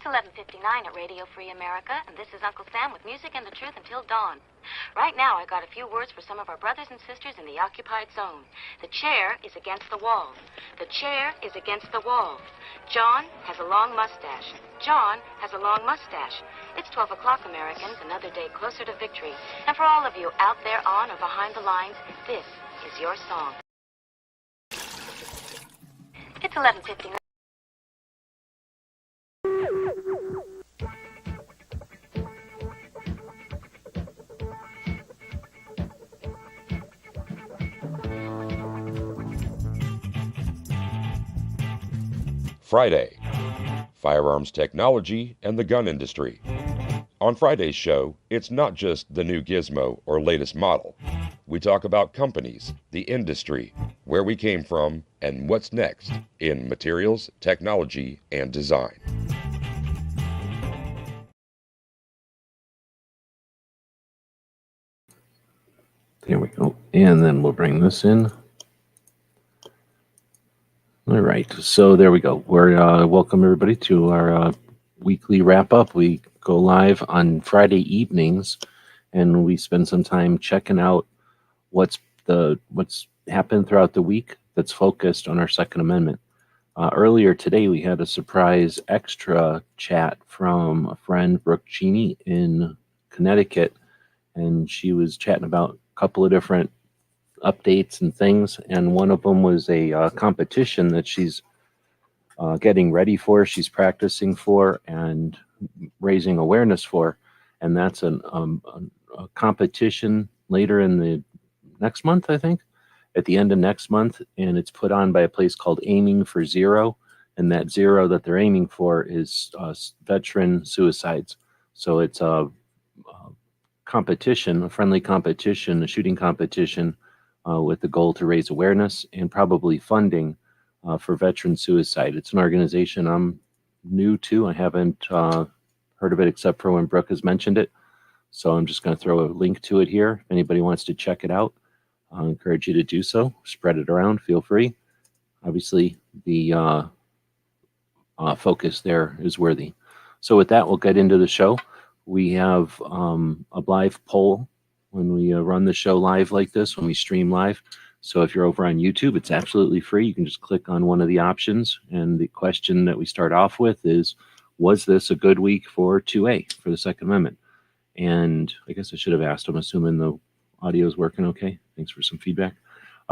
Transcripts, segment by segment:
11:59 at Radio Free America, and this is Uncle Sam with music and the truth until dawn. Right now, I got a few words for some of our brothers and sisters in the occupied zone. The chair is against the wall. The chair is against the wall. John has a long mustache. John has a long mustache. It's 12 o'clock, Americans, another day closer to victory. And for all of you out there on or behind the lines, this is your song. It's 11:59. Friday, firearms technology and the gun industry. On Friday's show, it's not just the new gizmo or latest model. We talk about companies, the industry, where we came from, and what's next in materials, technology, and design. There we go. And then we'll bring this in. All right, so there we go. We're welcome everybody to our weekly wrap-up. We go live on Friday evenings, and we spend some time checking out what's happened throughout the week that's focused on our Second Amendment. Earlier today, we had a surprise extra chat from a friend, Brooke Cheney, in Connecticut, and she was chatting about a couple of different updates and things, and one of them was a competition that she's getting ready for, she's practicing for, and raising awareness for, and that's a competition later in the next month, I think, at the end of next month, and it's put on by a place called Aiming for Zero, and that zero that they're aiming for is veteran suicides. So it's a competition, a friendly competition, a shooting competition, with the goal to raise awareness and probably funding for veteran suicide. It's an organization I'm new to. I haven't heard of it except for when Brooke has mentioned it. So I'm just going to throw a link to it here. If anybody wants to check it out, I'll encourage you to do so. Spread it around, feel free. Obviously, the focus there is worthy. So with that, we'll get into the show. We have a live poll when we run the show live like this, when we stream live. So if you're over on YouTube, it's absolutely free. You can just click on one of the options. And the question that we start off with is, was this a good week for 2A, for the Second Amendment? And I guess I should have asked. I'm assuming the audio is working okay. Thanks for some feedback.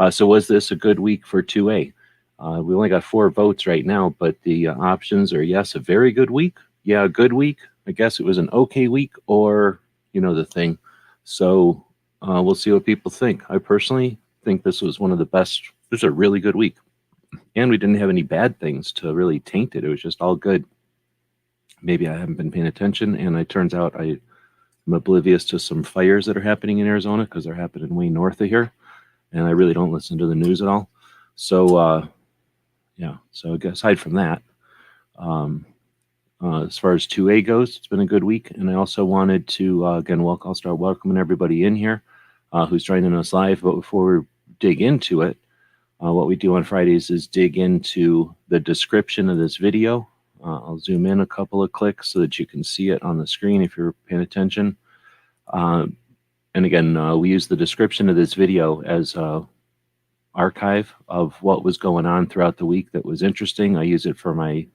So was this a good week for 2A? We only got 4 votes right now, but the options are yes, a very good week. Yeah, a good week. I guess it was an okay week, or, you know, the thing. So we'll see what people think. I personally think this was one of the best. This was a really good week. And we didn't have any bad things to really taint it. It was just all good. Maybe I haven't been paying attention, and it turns out I'm oblivious to some fires that are happening in Arizona because they're happening way north of here. And I really don't listen to the news at all. So, yeah, so aside from that, as far as 2A goes, it's been a good week. And I also wanted to, again, I'll start welcoming everybody in here who's joining us live. But before we dig into it, what we do on Fridays is dig into the description of this video. I'll zoom in a couple of clicks so that you can see it on the screen if you're paying attention. And again, we use the description of this video as an archive of what was going on throughout the week that was interesting. I use it for my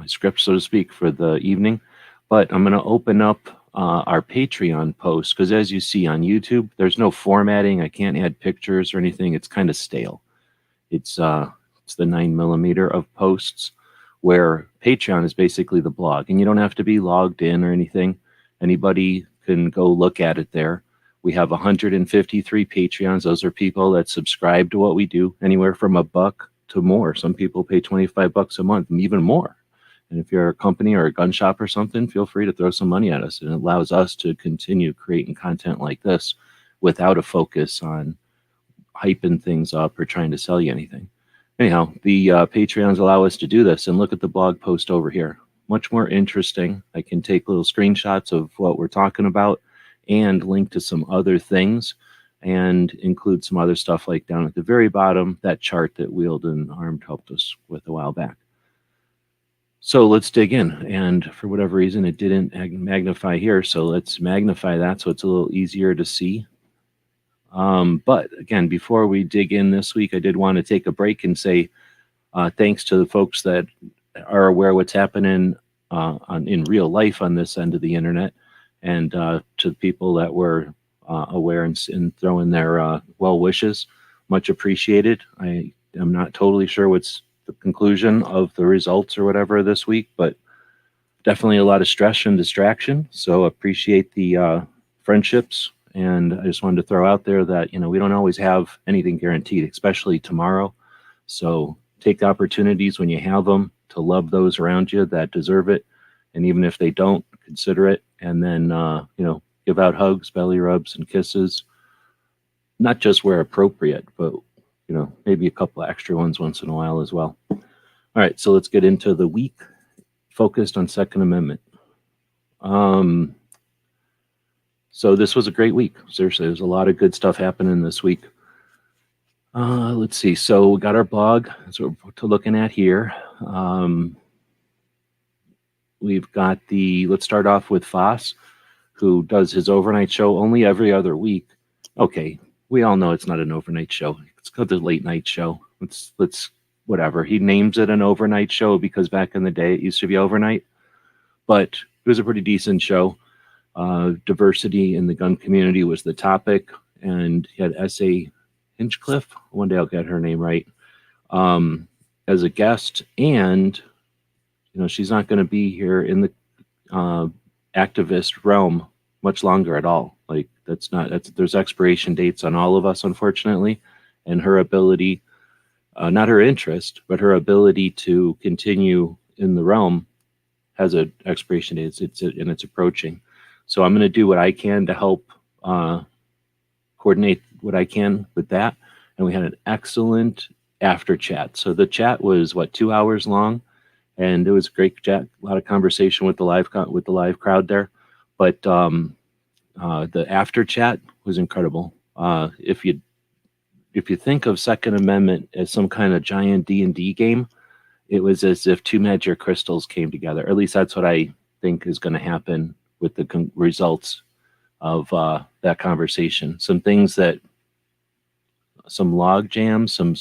script, so to speak, for the evening. But I'm going to open up our Patreon post, because as you see on YouTube, there's no formatting. I can't add pictures or anything. It's kind of stale. It's the 9mm of posts, where Patreon is basically the blog, and you don't have to be logged in or anything. Anybody can go look at it there. We have 153 Patreons. Those are people that subscribe to what we do, anywhere from $1 to more. Some people pay $25 a month, and even more. And if you're a company or a gun shop or something, feel free to throw some money at us. And it allows us to continue creating content like this without a focus on hyping things up or trying to sell you anything. Anyhow, the Patreons allow us to do this. And look at the blog post over here. Much more interesting. I can take little screenshots of what we're talking about and link to some other things and include some other stuff like down at the very bottom, that chart that Wheeled and Armed helped us with a while back. So let's dig in. And for whatever reason, it didn't magnify here. So let's magnify that so it's a little easier to see. But again, before we dig in this week, I did want to take a break and say thanks to the folks that are aware what's happening in real life on this end of the internet, and to the people that were aware and throwing their well wishes. Much appreciated. I am not totally sure what's the conclusion of the results or whatever this week, but definitely a lot of stress and distraction. So appreciate the friendships. And I just wanted to throw out there that, we don't always have anything guaranteed, especially tomorrow. So take the opportunities when you have them to love those around you that deserve it. And even if they don't, consider it. And then, give out hugs, belly rubs, and kisses. Not just where appropriate, but, maybe a couple extra ones once in a while as well. All right, so let's get into the week focused on Second Amendment. So this was a great week. Seriously, there's a lot of good stuff happening this week. Let's see. So we got our blog. That's what we're looking at here. We've got let's start off with Faas, who does his overnight show only every other week. Okay, we all know it's not an overnight show. It's called the late night show. Let's whatever. He names it an overnight show because back in the day it used to be overnight, but it was a pretty decent show. Diversity in the gun community was the topic, and he had S.A. Hinchcliffe, one day I'll get her name right, as a guest. And she's not going to be here in the activist realm much longer at all. Like there's expiration dates on all of us, unfortunately, and her ability, not her interest, but her ability to continue in the realm has an expiration date. It's approaching. So I'm going to do what I can to help coordinate what I can with that. And we had an excellent after chat. So the chat was 2 hours long, and it was a great chat. A lot of conversation with the live crowd there. But the after chat was incredible. If you think of Second Amendment as some kind of giant D&D game, it was as if two magic crystals came together. At least that's what I think is going to happen with the results of that conversation. Some things some log jams, some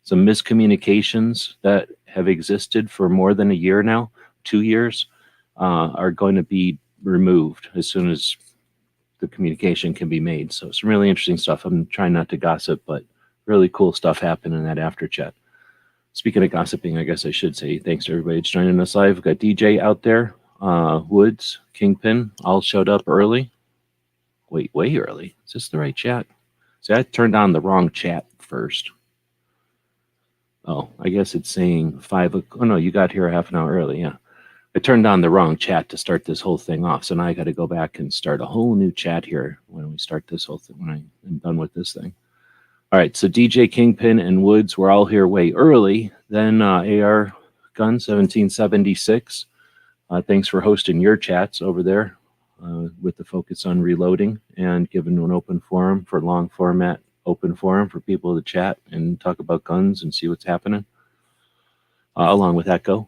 miscommunications that have existed for more than a year now, 2 years, are going to be removed as soon as the communication can be made. So some really interesting stuff. I'm trying not to gossip, but really cool stuff happened in that after chat. Speaking of gossiping, I guess I should say thanks to everybody that's joining us live. We've got DJ out there, Woods, Kingpin, all showed up early. Wait, way early. Is this the right chat? See, I turned on the wrong chat first. Oh, I guess it's saying 5 o'clock. Oh, no, you got here a half an hour early. Yeah. I turned on the wrong chat to start this whole thing off. So now I got to go back and start a whole new chat here when we start this whole thing, when I'm done with this thing. All right. So DJ, Kingpin, and Woods were all here way early. Then AR Gun 1776. Thanks for hosting your chats over there with the focus on reloading and giving an open forum for long format open forum for people to chat and talk about guns and see what's happening, along with Echo.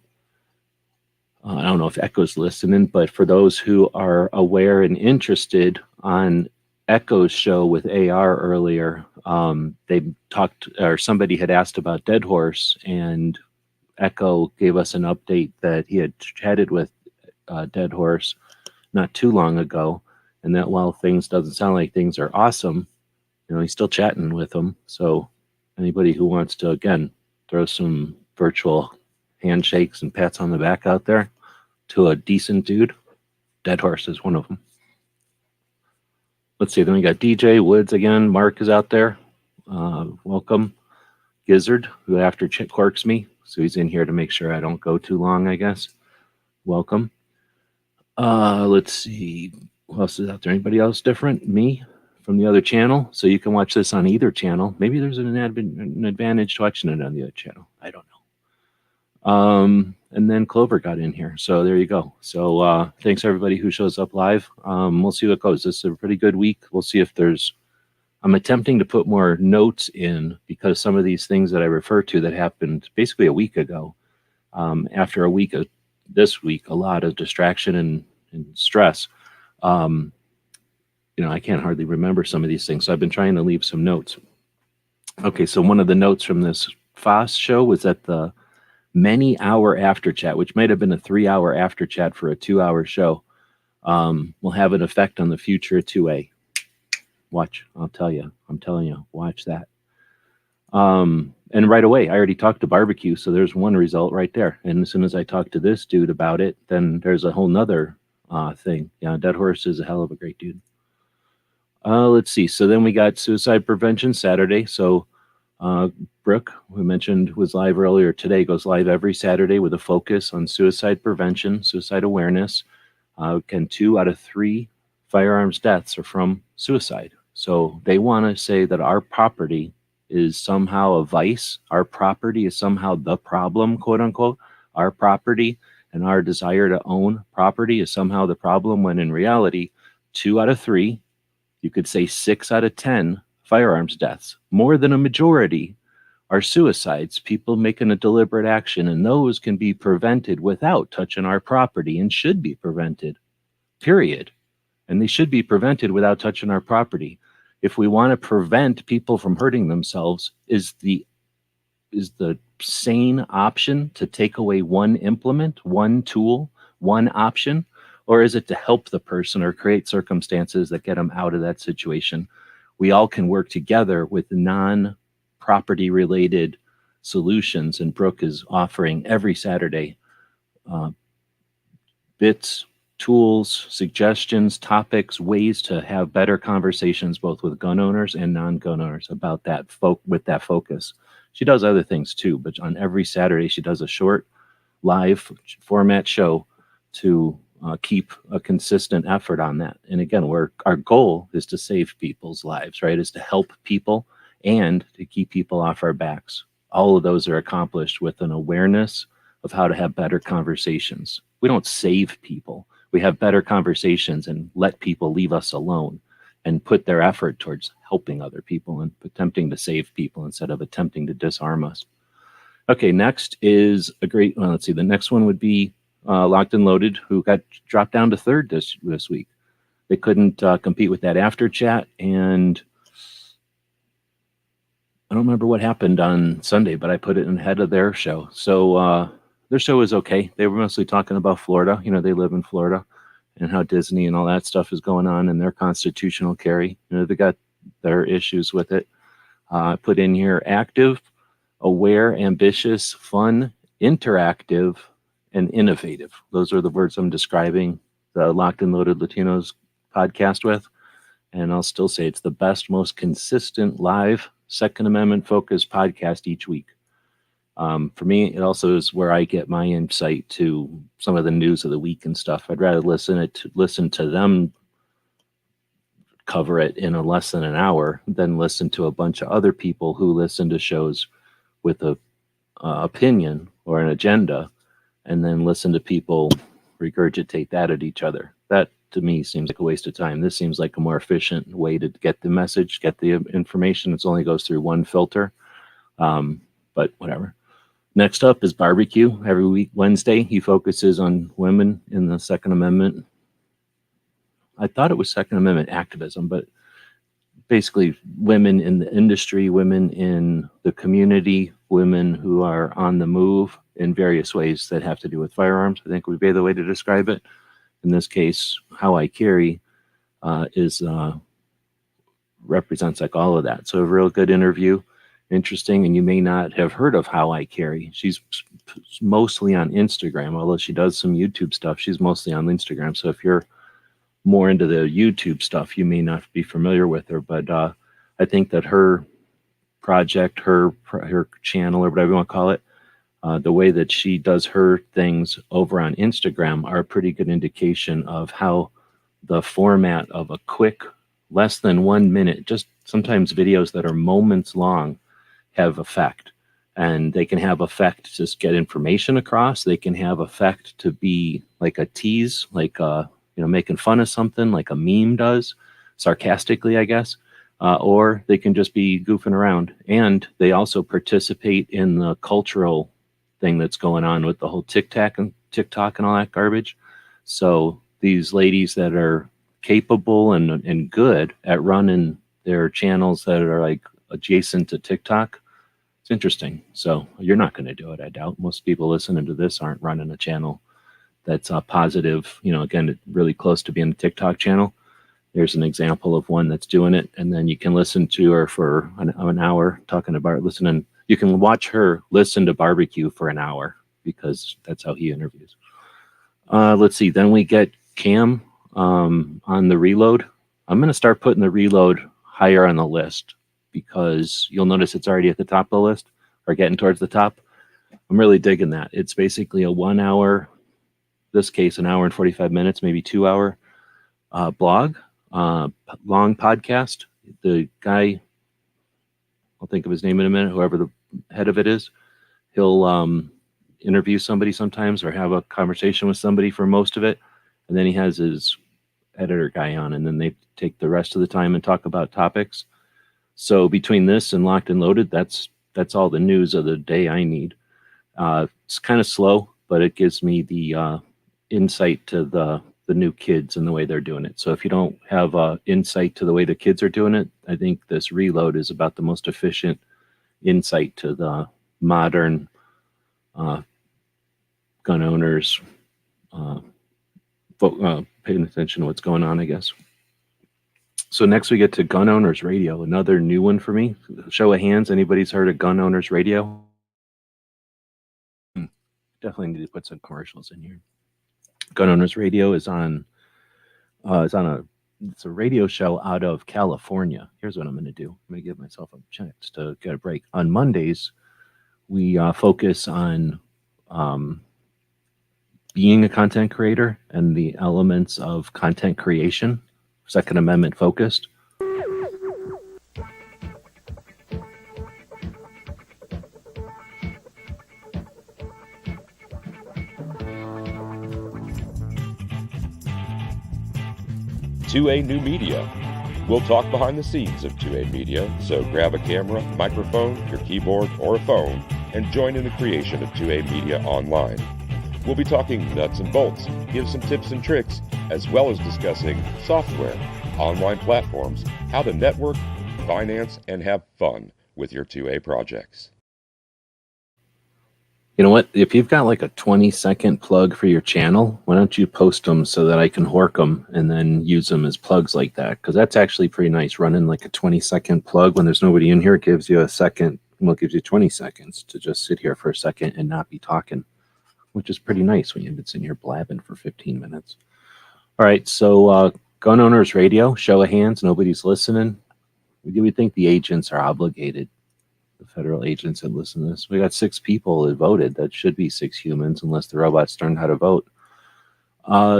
I don't know if Echo's listening, but for those who are aware and interested, on Echo's show with AR earlier, they talked, or somebody had asked about Dead Horse, and Echo gave us an update that he had chatted with Dead Horse not too long ago, and that while things doesn't sound like things are awesome, he's still chatting with them. So anybody who wants to, again, throw some virtual handshakes and pats on the back out there to a decent dude, Dead Horse is one of them. Let's see, then we got DJ Woods again. Mark is out there. Welcome. Gizzard, who after corks me, so he's in here to make sure I don't go too long, I guess. Welcome. Let's see, who else is out there? Anybody else different? Me from the other channel. So you can watch this on either channel. Maybe there's an advantage to watching it on the other channel. I don't know. And then Clover got in here. So there you go. So thanks everybody who shows up live. We'll see what goes. This is a pretty good week. We'll see if I'm attempting to put more notes in, because some of these things that I refer to that happened basically a week ago, after a week of this week, a lot of distraction and stress. I can't hardly remember some of these things. So I've been trying to leave some notes. Okay, so one of the notes from this Faas show was that the many-hour Afterchat, which might have been a 3-hour Afterchat for a 2-hour show, will have an effect on the future of 2A. Watch, I'm telling you, watch that. And right away, I already talked to barbecue, so there's one result right there. And as soon as I talked to this dude about it, then there's a whole nother thing. Yeah, Dead Horse is a hell of a great dude. Let's see. So then we got Suicide Prevention Saturday. So Brooke, we mentioned, was live earlier today, goes live every Saturday with a focus on suicide prevention, suicide awareness. 2 out of 3 firearms deaths are from suicide. So they want to say that our property is somehow a vice. Our property is somehow the problem, quote unquote. Our property and our desire to own property is somehow the problem, when in reality, 2 out of 3, you could say 6 out of 10 firearms deaths, more than a majority, are suicides, people making a deliberate action, and those can be prevented without touching our property and should be prevented, period. And they should be prevented without touching our property. If we want to prevent people from hurting themselves, is the sane option to take away one implement, one tool, one option? Or is it to help the person or create circumstances that get them out of that situation? We all can work together with non-property related solutions. And Brooke is offering every Saturday bits, tools, suggestions, topics, ways to have better conversations, both with gun owners and non-gun owners, about that with that focus. She does other things too, but on every Saturday, she does a short live format show to keep a consistent effort on that. And again, our goal is to save people's lives, right? Is to help people and to keep people off our backs. All of those are accomplished with an awareness of how to have better conversations. We don't save people. We have better conversations and let people leave us alone and put their effort towards helping other people and attempting to save people instead of attempting to disarm us. Okay, next is let's see, the next one would be Locked and Loaded, who got dropped down to third this week. They couldn't compete with that Afterchat, and I don't remember what happened on Sunday, but I put it ahead of their show. So their show is okay. They were mostly talking about Florida. They live in Florida, and how Disney and all that stuff is going on in their constitutional carry. They got their issues with it. I put in here: active, aware, ambitious, fun, interactive, and innovative. Those are the words I'm describing the Locked and Loaded Latinos podcast with. And I'll still say it's the best, most consistent live Second Amendment focused podcast each week. For me, it also is where I get my insight to some of the news of the week and stuff. I'd rather listen to them cover it in less than an hour than listen to a bunch of other people who listen to shows with a opinion or an agenda, and then listen to people regurgitate that at each other. That, to me, seems like a waste of time. This seems like a more efficient way to get the message, get the information. It only goes through one filter, but whatever. Next up is Barbecue. Every week, Wednesday, he focuses on women in the Second Amendment. I thought it was Second Amendment activism, but basically women in the industry, women in the community, women who are on the move in various ways that have to do with firearms, I think would be the way to describe it. In this case, How I Carry represents like all of that. So a real good interview, interesting, and you may not have heard of How I Carry. She's mostly on Instagram, although she does some YouTube stuff. She's mostly on Instagram. So if you're more into the YouTube stuff, you may not be familiar with her, but I think that her project, her channel, or whatever you want to call it, the way that she does her things over on Instagram are a pretty good indication of how the format of a quick, less than 1 minute, just sometimes videos that are moments long, have effect. And they can have effect to just get information across. They can have effect to be like a tease, like making fun of something, like a meme does, sarcastically, I guess. Or they can just be goofing around. And they also participate in the cultural thing that's going on with the whole TikTok and all that garbage. So these ladies that are capable and good at running their channels that are like adjacent to TikTok, it's interesting. So you're not going to do it, I doubt. Most people listening to this aren't running a channel that's positive, again, really close to being a TikTok channel. There's an example of one that's doing it, and then you can listen to her for an hour talking about listening. You can watch her listen to barbecue for an hour because that's how he interviews. Let's see. Then we get Cam on the reload. I'm going to start putting the reload higher on the list because you'll notice it's already at the top of the list or getting towards the top. I'm really digging that. It's basically a 1 hour, this case, an hour and 45 minutes, maybe 2 hour blog, long podcast. The guy, I'll think of his name in a minute, whoever the head of it is, he'll interview somebody sometimes or have a conversation with somebody for most of it. And then he has his editor guy on, and then they take the rest of the time and talk about topics. So between this and Locked and Loaded, that's all the news of the day I need. It's kind of slow, but it gives me the insight to the new kids and the way they're doing it. So if you don't have insight to the way the kids are doing it, I think this reload is about the most efficient insight to the modern gun owners paying attention to what's going on, I guess. So next we get to Gun Owners Radio, another new one for me. Show of hands, anybody's heard of Gun Owners Radio? Definitely need to put some commercials in here. Gun Owners Radio is it's a radio show out of California. Here's what I'm going to do. I'm going to give myself a chance to get a break. On Mondays, we focus on being a content creator and the elements of content creation, Second Amendment focused. "2A New Media." We'll talk behind the scenes of 2A Media, so grab a camera, microphone, your keyboard, or a phone, and join in the creation of 2A Media online. We'll be talking nuts and bolts, give some tips and tricks, as well as discussing software, online platforms, how to network, finance, and have fun with your 2A projects. You know what? If you've got like a 20-second plug for your channel, why don't you post them so that I can hork them and then use them as plugs like that? Because that's actually pretty nice. Running like a 20-second plug when there's nobody in here, it gives you a second. Well, it gives you 20 seconds to just sit here for a second and not be talking, which is pretty nice when you've been sitting here blabbing for 15 minutes. All right, so Gun Owners Radio, show of hands, nobody's listening. Do we think the agents are obligated? The federal agents that listen to this. We got 6 people that voted. That should be 6 humans, unless the robots learned how to vote.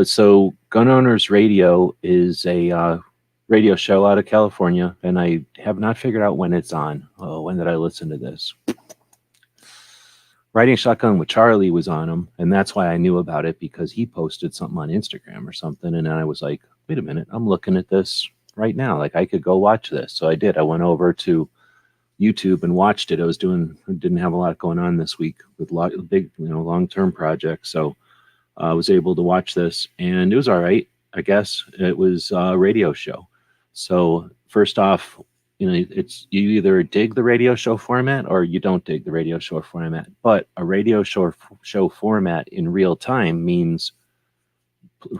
So Gun Owners Radio is a radio show out of California, and I have not figured out when it's on. Oh, when did I listen to this? Riding Shotgun with Charlie was on them, and that's why I knew about it, because he posted something on Instagram or something, and then I was like, wait a minute, I'm looking at this right now. Like, I could go watch this. So I did. I went over to YouTube and watched it. Didn't have a lot going on this week with big, long-term projects. So I was able to watch this, and it was all right. I guess it was a radio show. So first off, it's you either dig the radio show format or you don't dig the radio show format. But a radio show format in real time means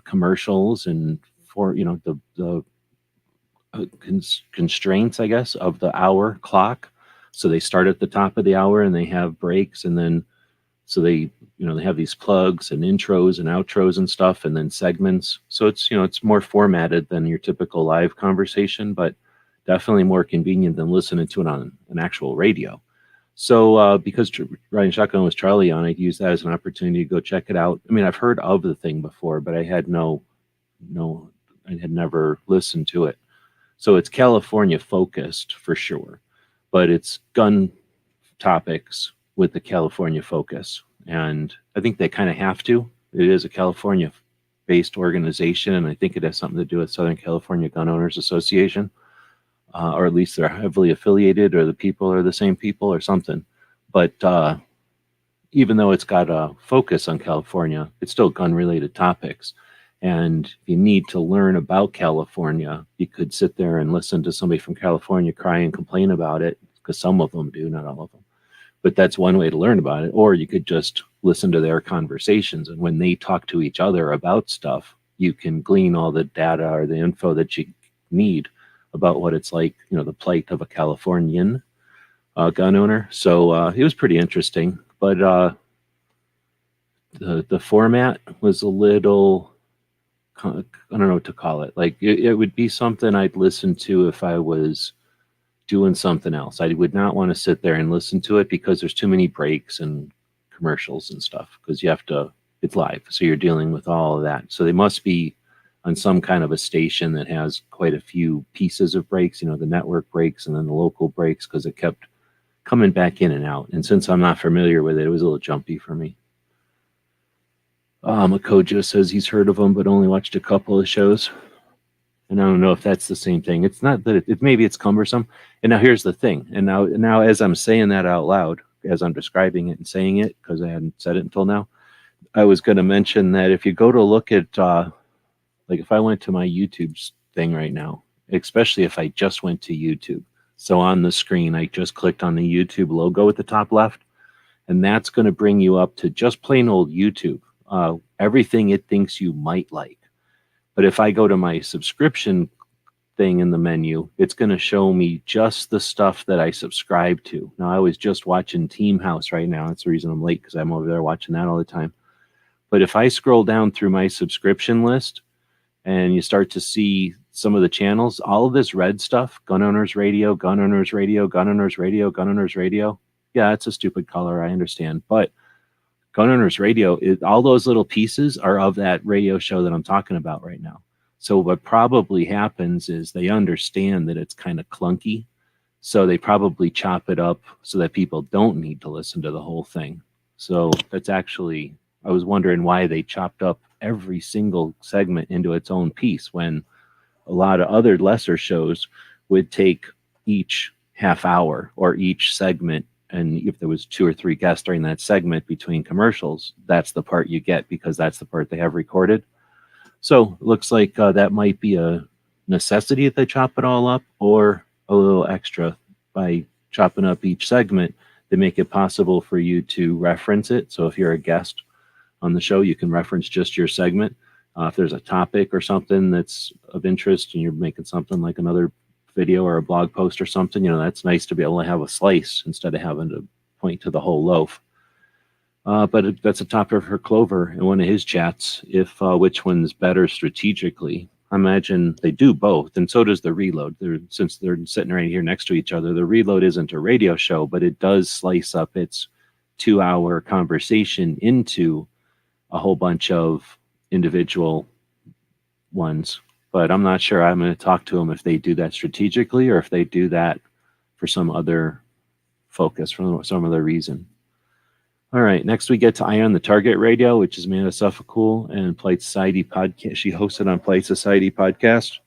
commercials and the constraints, I guess, of the hour clock. So they start at the top of the hour and they have breaks, and then so they have these plugs and intros and outros and stuff, and then segments. So it's more formatted than your typical live conversation, but definitely more convenient than listening to it on an actual radio. So because Riding Shotgun was Charlie on, I used that as an opportunity to go check it out. I mean, I've heard of the thing before, but I had I had never listened to it. So it's California focused for sure, but it's gun topics with the California focus. And I think they kind of have to. It is a California based organization, and I think it has something to do with Southern California Gun Owners Association, or at least they're heavily affiliated, or the people are the same people or something. But even though it's got a focus on California, it's still gun-related topics. And if you need to learn about California, you could sit there and listen to somebody from California cry and complain about it, because some of them do, not all of them. But that's one way to learn about it. Or you could just listen to their conversations. And when they talk to each other about stuff, you can glean all the data or the info that you need about what it's like, the plight of a Californian gun owner. So it was pretty interesting. But the format was a little, I don't know what to call it. Like it would be something I'd listen to if I was doing something else. I would not want to sit there and listen to it because there's too many breaks and commercials and stuff, because it's live. So you're dealing with all of that. So they must be on some kind of a station that has quite a few pieces of breaks, the network breaks and then the local breaks, because it kept coming back in and out. And since I'm not familiar with it, it was a little jumpy for me. Makojo says he's heard of them, but only watched a couple of shows. And I don't know if that's the same thing. It's not that maybe it's cumbersome. And now here's the thing. And now as I'm saying that out loud, as I'm describing it and saying it, because I hadn't said it until now, I was going to mention that if you go to look at, like if I went to my YouTube thing right now, especially if I just went to YouTube. So on the screen, I just clicked on the YouTube logo at the top left, and that's going to bring you up to just plain old YouTube, everything it thinks you might like. But if I go to my subscription thing in the menu, it's going to show me just the stuff that I subscribe to. Now, I was just watching Team House right now. That's the reason I'm late, because I'm over there watching that all the time. But if I scroll down through my subscription list and you start to see some of the channels, all of this red stuff, Gun Owners Radio, Gun Owners Radio, Gun Owners Radio, Gun Owners Radio. Yeah, it's a stupid color, I understand. But Gun Owners Radio, all those little pieces are of that radio show that I'm talking about right now. So what probably happens is they understand that it's kind of clunky. So they probably chop it up so that people don't need to listen to the whole thing. So that's actually, I was wondering why they chopped up every single segment into its own piece, when a lot of other lesser shows would take each half hour or each segment, and if there was 2 or 3 guests during that segment between commercials, that's the part you get, because that's the part they have recorded. So it looks like that might be a necessity if they chop it all up, or a little extra by chopping up each segment to make it possible for you to reference it. So if you're a guest on the show, you can reference just your segment. If there's a topic or something that's of interest and you're making something like another video or a blog post or something, that's nice to be able to have a slice instead of having to point to the whole loaf. But that's a topic for Clover in one of his chats, if which one's better strategically. I imagine they do both, and so does the Reload. Since they're sitting right here next to each other, the Reload isn't a radio show, but it does slice up its 2-hour conversation into a whole bunch of individual ones. But I'm not sure. I'm going to talk to them if they do that strategically or if they do that for some other focus, for some other reason. All right, next we get to Eye on the Target Radio, which is Amanda Suffolk and Polite Society Podcast. She hosted on Polite Society Podcast.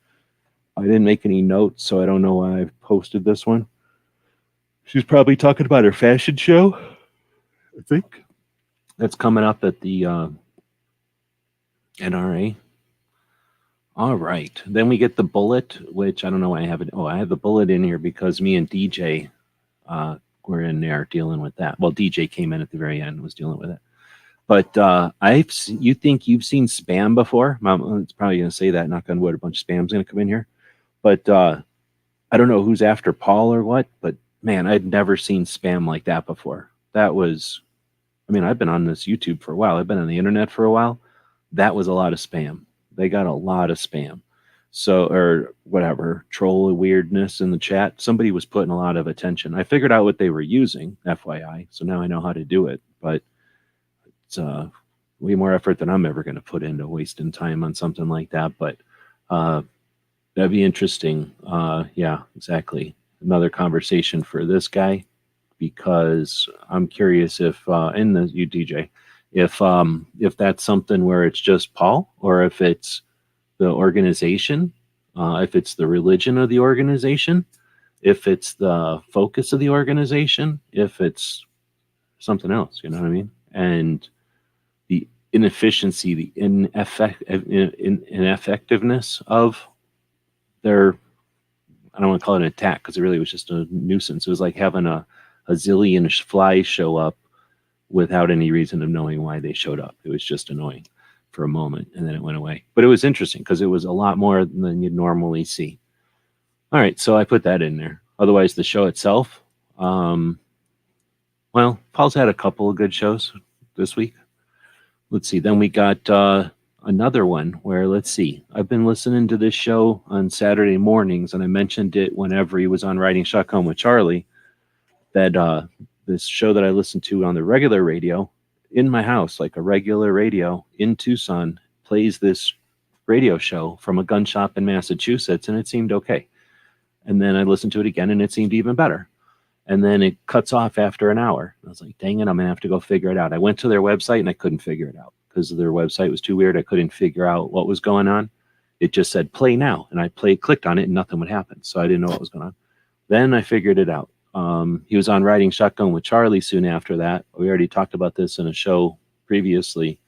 I didn't make any notes, so I don't know why I've posted this one. She's probably talking about her fashion show, I think. That's coming up at the NRA. All right. Then we get the bullet, which I don't know why I have it. Oh, I have the bullet in here because me and DJ were in there dealing with that. Well, DJ came in at the very end and was dealing with it. But you think you've seen spam before? It's probably going to say that, knock on wood, a bunch of spam's going to come in here. But I don't know who's after Paul or what, but man, I'd never seen spam like that before. That was, I've been on this YouTube for a while. I've been on the internet for a while. That was a lot of spam. They got a lot of spam. So, or whatever, troll weirdness in the chat. Somebody was putting a lot of attention. I figured out what they were using, FYI. So now I know how to do it. But it's way more effort than I'm ever going to put into wasting time on something like that. But that'd be interesting. Yeah, exactly. Another conversation for this guy, because I'm curious if in the UDJ, if that's something where it's just Paul, or if it's the organization, if it's the religion of the organization, if it's the focus of the organization, if it's something else. You know what I mean? And the inefficiency, the ineffectiveness of their, I don't want to call it an attack because it really was just a nuisance. It was like having a zillion flies show up without any reason of knowing why they showed up. It was just annoying for a moment, and then it went away. But it was interesting because it was a lot more than you'd normally see. All right, so I put that in there. Otherwise, the show itself, well, Paul's had a couple of good shows this week. Let's see. Then we got another one where, let's see. I've been listening to this show on Saturday mornings, and I mentioned it whenever he was on Riding Shotgun with Charlie, that this show that I listened to on the regular radio in my house, like a regular radio in Tucson, plays this radio show from a gun shop in Massachusetts, and it seemed okay. And then I listened to it again, and it seemed even better. And then it cuts off after an hour. I was like, dang it, I'm going to have to go figure it out. I went to their website, and I couldn't figure it out because their website was too weird. I couldn't figure out what was going on. It just said, play now. And I clicked on it, and nothing would happen. So I didn't know what was going on. Then I figured it out. He was on Riding Shotgun with Charlie soon after that. We already talked about this in a show previously.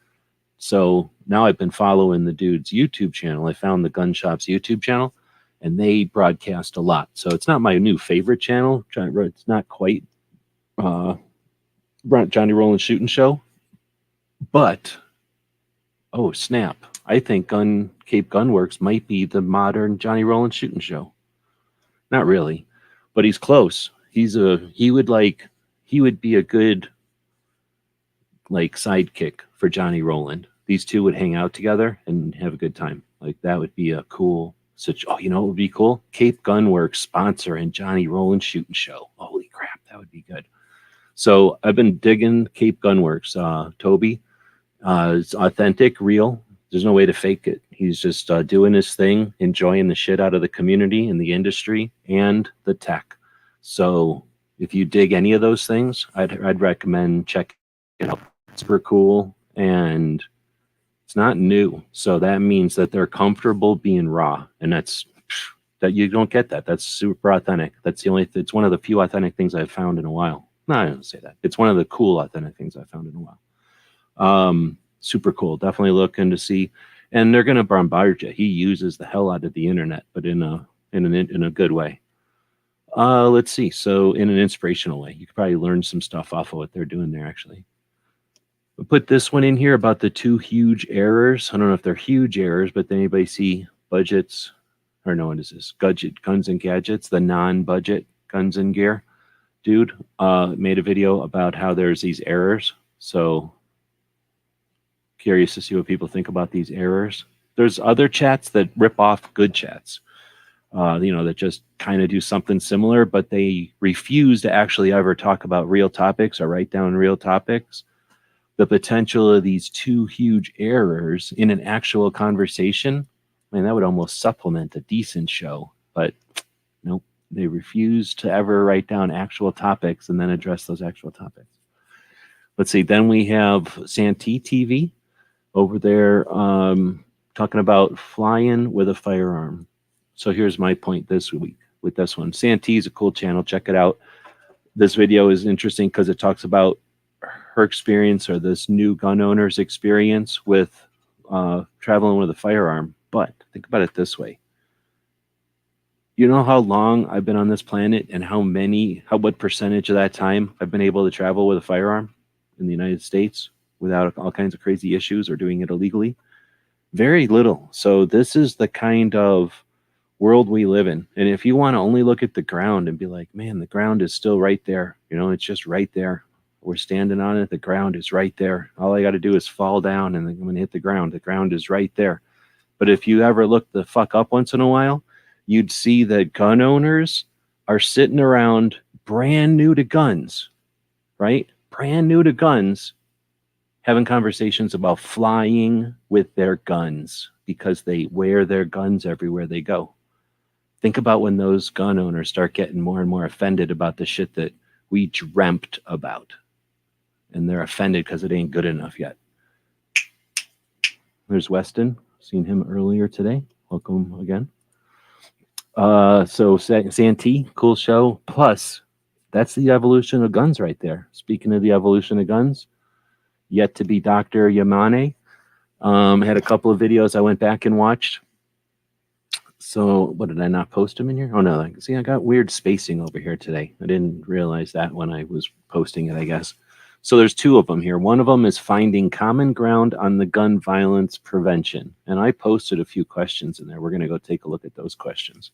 So now I've been following the dude's YouTube channel. I found the Gun Shop's YouTube channel, and they broadcast a lot. So it's not my new favorite channel. It's not quite Johnny Roland Shooting Show. But, oh, snap. I think Cape Gunworks might be the modern Johnny Roland Shooting Show. Not really, but he's close. He would be a good like sidekick for Johnny Roland. These two would hang out together and have a good time. Like that would be a cool you know what would be cool? Cape Gunworks sponsor and Johnny Roland Shooting Show. Holy crap, that would be good. So I've been digging Cape Gunworks. Toby, it's authentic, real. There's no way to fake it. He's just doing his thing, enjoying the shit out of the community and the industry and the tech. So if you dig any of those things, I'd recommend checking it out. It's super cool, and it's not new. So that means that they're comfortable being raw, and that you don't get that. That's super authentic. It's one of the few authentic things I've found in a while. No, I don't say that. It's one of the cool authentic things I've found in a while. Super cool. Definitely looking to see, and they're going to bombard you. He uses the hell out of the internet, but in a good way. Let's see. So in an inspirational way, you could probably learn some stuff off of what they're doing there, actually. We'll put this one in here about the two huge errors. I don't know if they're huge errors, but did anybody see budgets? Or no, what is this? Guns and Gadgets, the non-budget guns and gear dude made a video about how there's these errors. So curious to see what people think about these errors. There's other chats that rip off good chats. That just kind of do something similar, but they refuse to actually ever talk about real topics or write down real topics. The potential of these two huge errors in an actual conversation, man, that would almost supplement a decent show. But nope, they refuse to ever write down actual topics and then address those actual topics. Let's see. Then we have Santee TV over there talking about flying with a firearm. So here's my point this week with this one. Santee is a cool channel. Check it out. This video is interesting because it talks about her experience, or this new gun owner's experience with traveling with a firearm. But think about it this way. You know how long I've been on this planet and what percentage of that time I've been able to travel with a firearm in the United States without all kinds of crazy issues or doing it illegally? Very little. So this is the kind of world we live in. And if you want to only look at the ground and be like, man, the ground is still right there. It's just right there. We're standing on it. The ground is right there. All I got to do is fall down and I'm going to hit the ground. The ground is right there. But if you ever look the fuck up once in a while, you'd see that gun owners are sitting around brand new to guns, right? Brand new to guns, having conversations about flying with their guns because they wear their guns everywhere they go. Think about when those gun owners start getting more and more offended about the shit that we dreamt about. And they're offended because it ain't good enough yet. There's Weston. Seen him earlier today. Welcome again. So Santee, cool show. Plus, that's the evolution of guns right there. Speaking of the evolution of guns, yet to be Dr. Yamane. Had a couple of videos I went back and watched. So what, did I not post them in here? Oh no, see, I got weird spacing over here today. I didn't realize that when I was posting it, I guess. So there's two of them here. One of them is finding common ground on the gun violence prevention. And I posted a few questions in there. We're going to go take a look at those questions.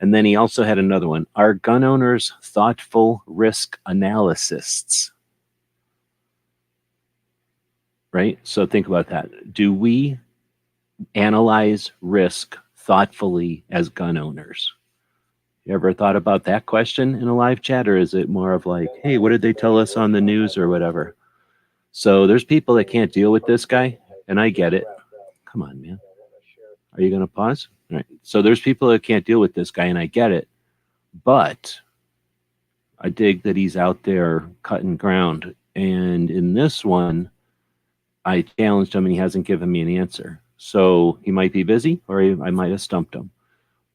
And then he also had another one. Are gun owners thoughtful risk analysts? Right? So think about that. Do we analyze risk thoughtfully as gun owners? You ever thought about that question in a live chat, or is it more of like, hey, what did they tell us on the news or whatever? So there's people that can't deal with this guy, and I get it. Come on, man. Are you going to pause? All right. So there's people that can't deal with this guy, and I get it. But I dig that he's out there cutting ground. And in this one, I challenged him, and he hasn't given me an answer. So he might be busy, or I might have stumped him.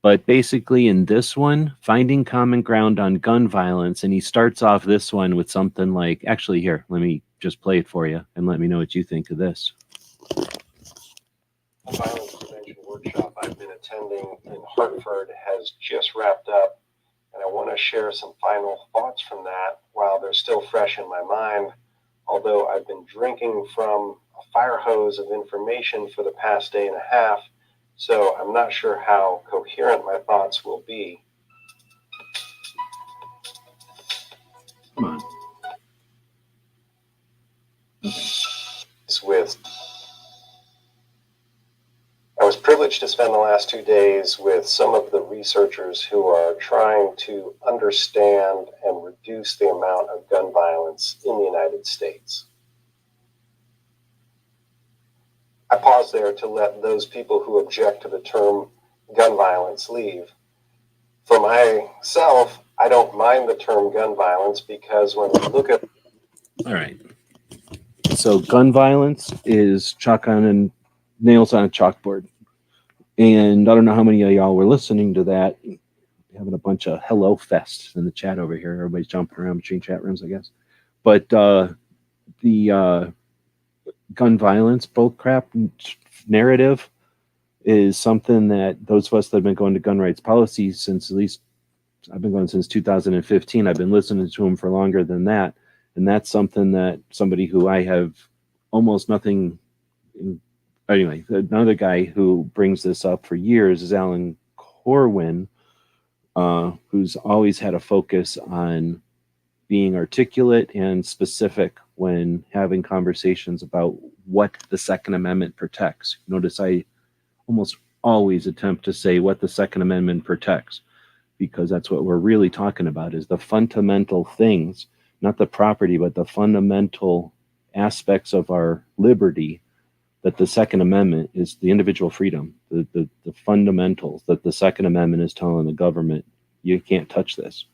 But basically in this one, finding common ground on gun violence, and he starts off this one with something like, actually here, let me just play it for you and let me know what you think of this. The violence prevention workshop I've been attending in Hartford has just wrapped up, and I want to share some final thoughts from that while they're still fresh in my mind, although I've been drinking from a fire hose of information for the past day and a half. So I'm not sure how coherent my thoughts will be. Come on. I was privileged to spend the last 2 days with some of the researchers who are trying to understand and reduce the amount of gun violence in the United States. I pause there to let those people who object to the term gun violence leave. For myself, I don't mind the term gun violence because when we look at... All right. So gun violence is chalk on and nails on a chalkboard. And I don't know how many of y'all were listening to that. Having a bunch of hello fests in the chat over here. Everybody's jumping around between chat rooms, I guess. But the gun violence bullcrap narrative is something that those of us that have been going to gun rights policy since, at least I've been going since 2015. I've been listening to them for longer than that. And that's something that somebody who I have almost nothing. Anyway, another guy who brings this up for years is Alan Corwin, who's always had a focus on being articulate and specific when having conversations about what the Second Amendment protects. Notice I almost always attempt to say what the Second Amendment protects, because that's what we're really talking about, is the fundamental things, not the property, but the fundamental aspects of our liberty, that the Second Amendment is the individual freedom, the fundamentals that the Second Amendment is telling the government, you can't touch this.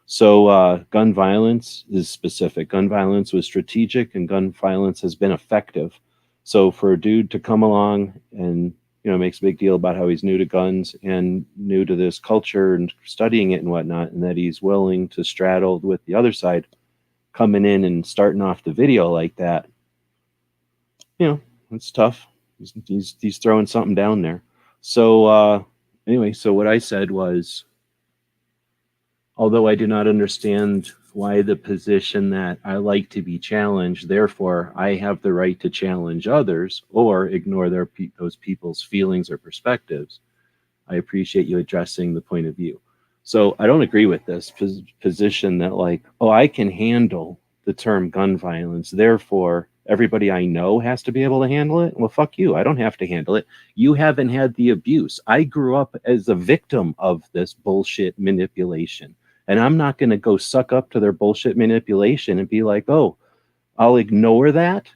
So gun violence is specific. Gun violence was strategic, and gun violence has been effective. So for a dude to come along and, you know, makes a big deal about how he's new to guns and new to this culture and studying it and whatnot, and that he's willing to straddle with the other side, coming in and starting off the video like that, you know, it's tough. He's throwing something down there. So anyway, so what I said was, although I do not understand why the position that I like to be challenged, therefore I have the right to challenge others or ignore those people's feelings or perspectives, I appreciate you addressing the point of view. So I don't agree with this position that, like, oh, I can handle the term gun violence, therefore everybody I know has to be able to handle it. Well, fuck you. I don't have to handle it. You haven't had the abuse. I grew up as a victim of this bullshit manipulation. And I'm not going to go suck up to their bullshit manipulation and be like, oh, I'll ignore that.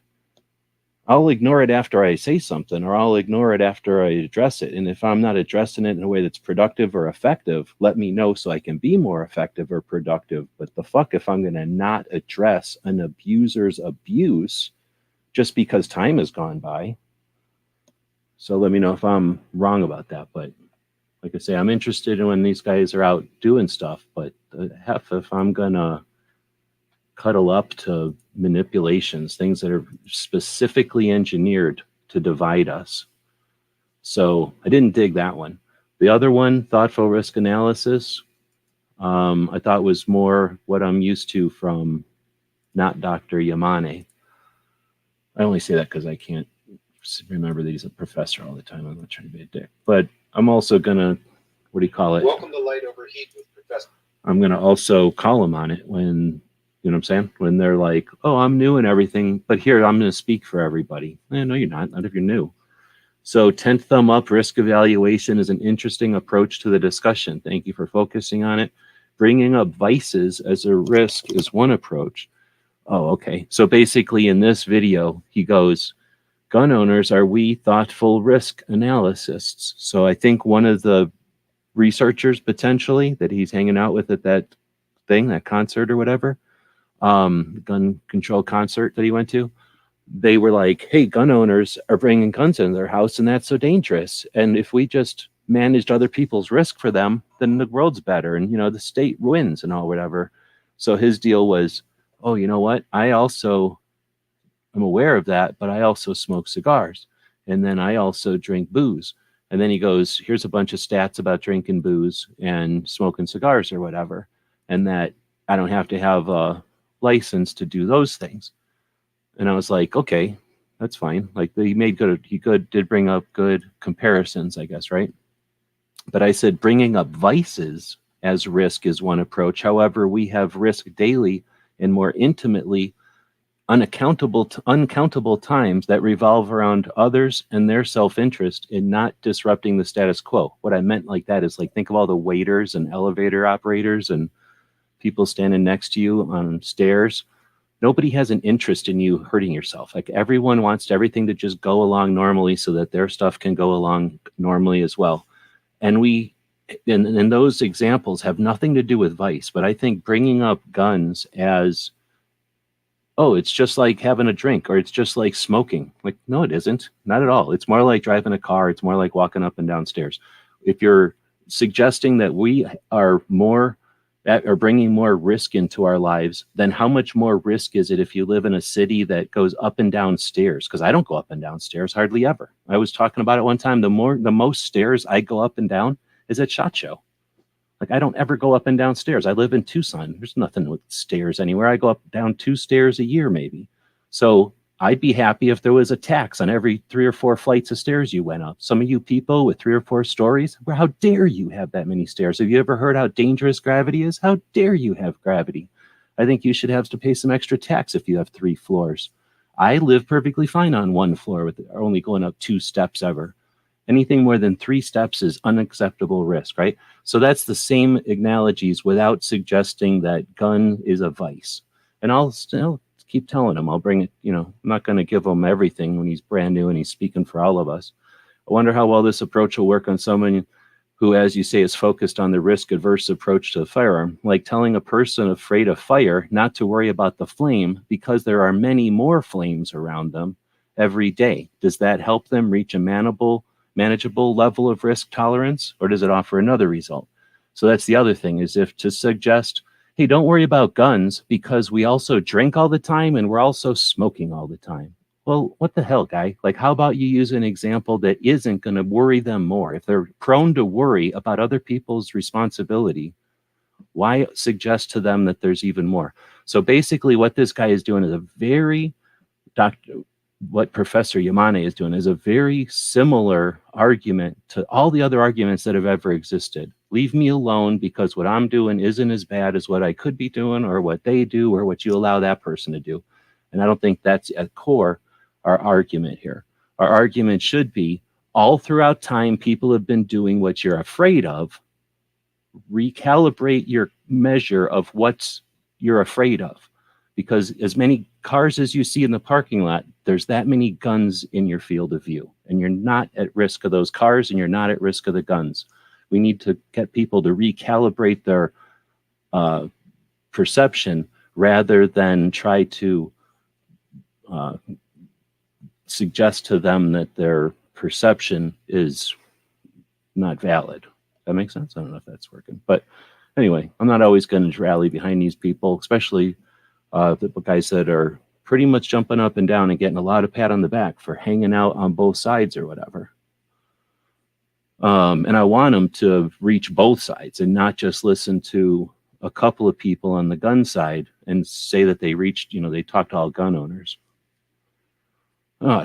I'll ignore it after I say something, or I'll ignore it after I address it. And if I'm not addressing it in a way that's productive or effective, let me know so I can be more effective or productive. But the fuck if I'm going to not address an abuser's abuse just because time has gone by. So let me know if I'm wrong about that. But like I say, I'm interested in when these guys are out doing stuff, but if I'm gonna cuddle up to manipulations, things that are specifically engineered to divide us. So I didn't dig that one. The other one, thoughtful risk analysis, I thought was more what I'm used to from not Dr. Yamane. I only say that because I can't remember that he's a professor all the time. I'm not trying to be a dick. But I'm also going to, what do you call it? Welcome to Light Over Heat with Professor. I'm going to also call them on it when, you know what I'm saying? When they're like, oh, I'm new and everything, but here, I'm going to speak for everybody. No, you're not if you're new. So 10th thumb up, risk evaluation is an interesting approach to the discussion. Thank you for focusing on it. Bringing up vices as a risk is one approach. Oh, okay. So basically in this video, he goes, gun owners, are we thoughtful risk analysts? So I think one of the researchers potentially that he's hanging out with at that thing, that concert or whatever, gun control concert that he went to, they were like, hey, gun owners are bringing guns into their house and that's so dangerous. And if we just managed other people's risk for them, then the world's better. And, you know, the state wins and all whatever. So his deal was, oh, you know what? I also am aware of that, but I also smoke cigars. And then I also drink booze. And then he goes, here's a bunch of stats about drinking booze and smoking cigars or whatever. And that I don't have to have a license to do those things. And I was like, okay, that's fine. Like he did bring up good comparisons, I guess, right? But I said bringing up vices as risk is one approach. However, we have risk daily and more intimately uncountable times that revolve around others and their self-interest in not disrupting the status quo. What I meant like that is like, think of all the waiters and elevator operators and people standing next to you on stairs. Nobody has an interest in you hurting yourself. Like everyone wants everything to just go along normally so that their stuff can go along normally as well. And and those examples have nothing to do with vice, but I think bringing up guns as, oh, it's just like having a drink or it's just like smoking. Like, no, it isn't. Not at all. It's more like driving a car. It's more like walking up and down stairs. If you're suggesting that we are bringing more risk into our lives, then how much more risk is it if you live in a city that goes up and down stairs? Because I don't go up and down stairs hardly ever. I was talking about it one time. The most stairs I go up and down is at SHOT Show. Like I don't ever go up and down stairs. I live in Tucson. There's nothing with stairs anywhere. I go up down 2 stairs a year maybe. So I'd be happy if there was a tax on every 3 or 4 flights of stairs you went up. Some of you people with 3 or 4 stories, well, how dare you have that many stairs? Have you ever heard how dangerous gravity is? How dare you have gravity? I think you should have to pay some extra tax if you have 3 floors. I live perfectly fine on 1 floor with only going up 2 steps ever. Anything more than 3 steps is unacceptable risk, right? So that's the same analogies without suggesting that gun is a vice. And I'll still keep telling him, I'll bring it, you know, I'm not going to give him everything when he's brand new and he's speaking for all of us. I wonder how well this approach will work on someone who, as you say, is focused on the risk-averse approach to a firearm, like telling a person afraid of fire not to worry about the flame because there are many more flames around them every day. Does that help them reach a manageable level of risk tolerance, or does it offer another result? So that's the other thing, is if to suggest, hey, don't worry about guns because we also drink all the time and we're also smoking all the time. Well, what the hell, guy? Like, how about you use an example that isn't going to worry them more? If they're prone to worry about other people's responsibility, why suggest to them that there's even more? So basically what this guy is doing is what Professor Yamane is doing is a very similar argument to all the other arguments that have ever existed. Leave me alone because what I'm doing isn't as bad as what I could be doing or what they do or what you allow that person to do. And I don't think that's at core our argument here. Our argument should be all throughout time, people have been doing what you're afraid of. Recalibrate your measure of what you're afraid of. Because as many cars as you see in the parking lot, there's that many guns in your field of view. And you're not at risk of those cars and you're not at risk of the guns. We need to get people to recalibrate their perception rather than try to suggest to them that their perception is not valid. That makes sense? I don't know if that's working. But anyway, I'm not always going to rally behind these people, especially the guys that are pretty much jumping up and down and getting a lot of pat on the back for hanging out on both sides or whatever. And I want them to reach both sides and not just listen to a couple of people on the gun side and say that they reached, they talked to all gun owners.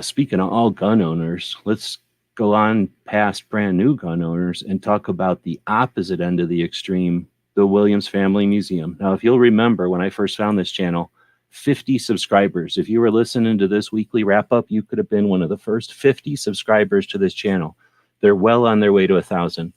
Speaking of all gun owners, let's go on past brand new gun owners and talk about the opposite end of the extreme, the Williams Family Museum. Now, if you'll remember, when I first found this channel, 50 subscribers. If you were listening to this weekly wrap up, you could have been one of the first 50 subscribers to this channel. They're well on their way to 1,000.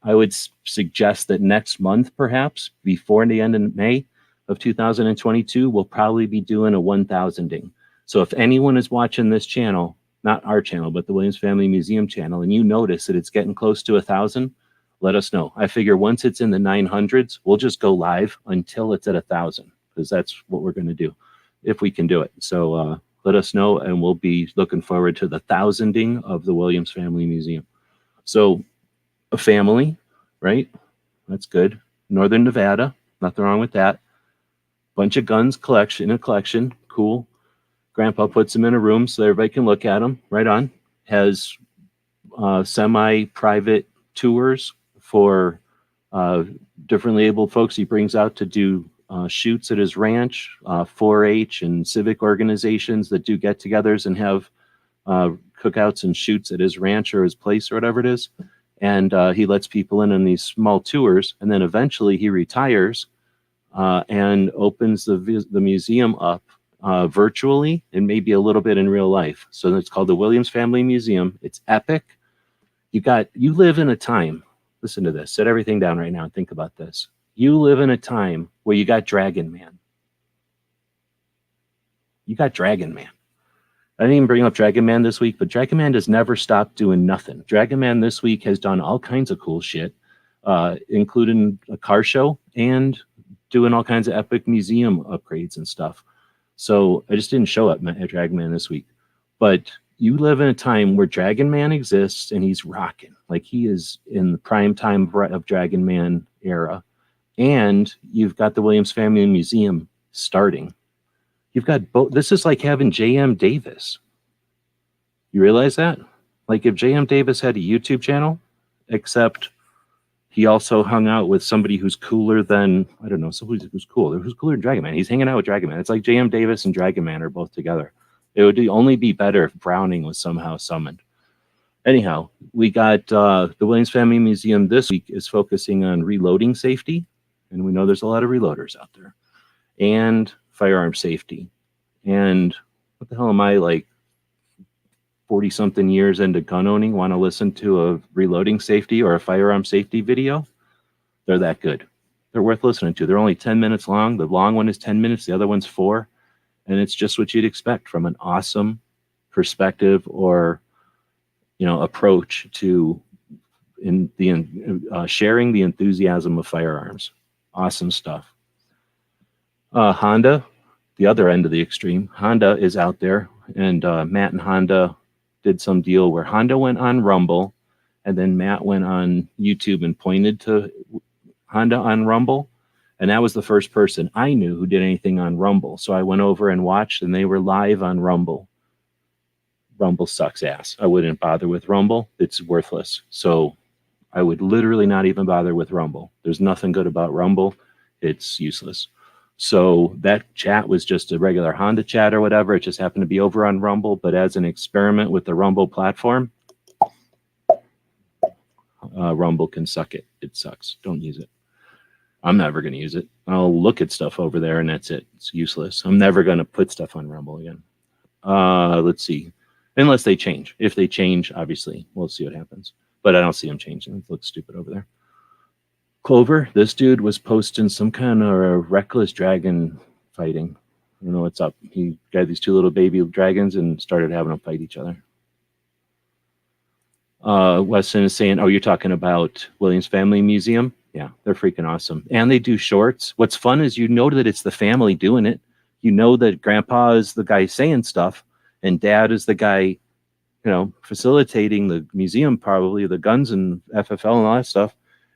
I would suggest that next month, perhaps before the end of May of 2022, we'll probably be doing a 1,000ing. So if anyone is watching this channel, not our channel, but the Williams Family Museum channel, and you notice that it's getting close to 1,000, let us know. I figure once it's in the 900s, we'll just go live until it's at 1,000, because that's what we're going to do if we can do it. So let us know, and we'll be looking forward to the 1,000ing of the Williams Family Museum. So a family, right? That's good. Northern Nevada, nothing wrong with that. Bunch of guns in a collection, cool. Grandpa puts them in a room so everybody can look at them. Right on. Has semi-private tours for differently abled folks he brings out to do shoots at his ranch, 4-H and civic organizations that do get-togethers and have cookouts and shoots at his ranch or his place or whatever it is. And he lets people in on these small tours, and then eventually he retires and opens the museum up virtually and maybe a little bit in real life. So it's called the Williams Family Museum. It's epic. You live in a time, listen to this, set everything down right now and think about this. You live in a time where you got Dragon Man. You got Dragon Man. I didn't even bring up Dragon Man this week, but Dragon Man has never stopped doing nothing. Dragon Man this week has done all kinds of cool shit, including a car show and doing all kinds of epic museum upgrades and stuff. So I just didn't show up at Dragon Man this week. But you live in a time where Dragon Man exists and he's rocking. Like he is in the prime time of Dragon Man era. And you've got the Williams Family Museum starting. You've got both. This is like having J.M. Davis. You realize that? Like if J.M. Davis had a YouTube channel, except he also hung out with somebody who's cooler than, I don't know, somebody who's cooler. Who's cooler than Dragon Man? He's hanging out with Dragon Man. It's like J.M. Davis and Dragon Man are both together. It would only be better if Browning was somehow summoned. Anyhow, we got the Williams Family Museum this week is focusing on reloading safety. And we know there's a lot of reloaders out there. And firearm safety. And what the hell am I, like 40-something years into gun owning, want to listen to a reloading safety or a firearm safety video? They're that good. They're worth listening to. They're only 10 minutes long. The long one is 10 minutes. The other one's 4. And it's just what you'd expect from an awesome perspective or, approach to sharing the enthusiasm of firearms. Awesome stuff. Honda, the other end of the extreme. Honda is out there, and Matt and Honda did some deal where Honda went on Rumble, and then Matt went on YouTube and pointed to Honda on Rumble, and that was the first person I knew who did anything on Rumble. So I went over and watched, and they were live on Rumble. Rumble sucks ass. I wouldn't bother with Rumble. It's worthless. So I would literally not even bother with Rumble. There's nothing good about Rumble. It's useless. So that chat was just a regular Honda chat or whatever. It just happened to be over on Rumble. But as an experiment with the Rumble platform, Rumble can suck it. It sucks. Don't use it. I'm never going to use it. I'll look at stuff over there and that's it. It's useless. I'm never going to put stuff on Rumble again. Let's see. Unless they change. If they change, obviously, we'll see what happens. But I don't see them changing. It looks stupid over there. Clover, this dude was posting some kind of reckless dragon fighting. I don't know what's up. He got these 2 little baby dragons and started having them fight each other. Weston is saying, oh, you're talking about Williams Family Museum? Yeah, they're freaking awesome. And they do shorts. What's fun is that it's the family doing it. You know that Grandpa is the guy saying stuff, and Dad is the guy, facilitating the museum, probably the guns and FFL and all that stuff.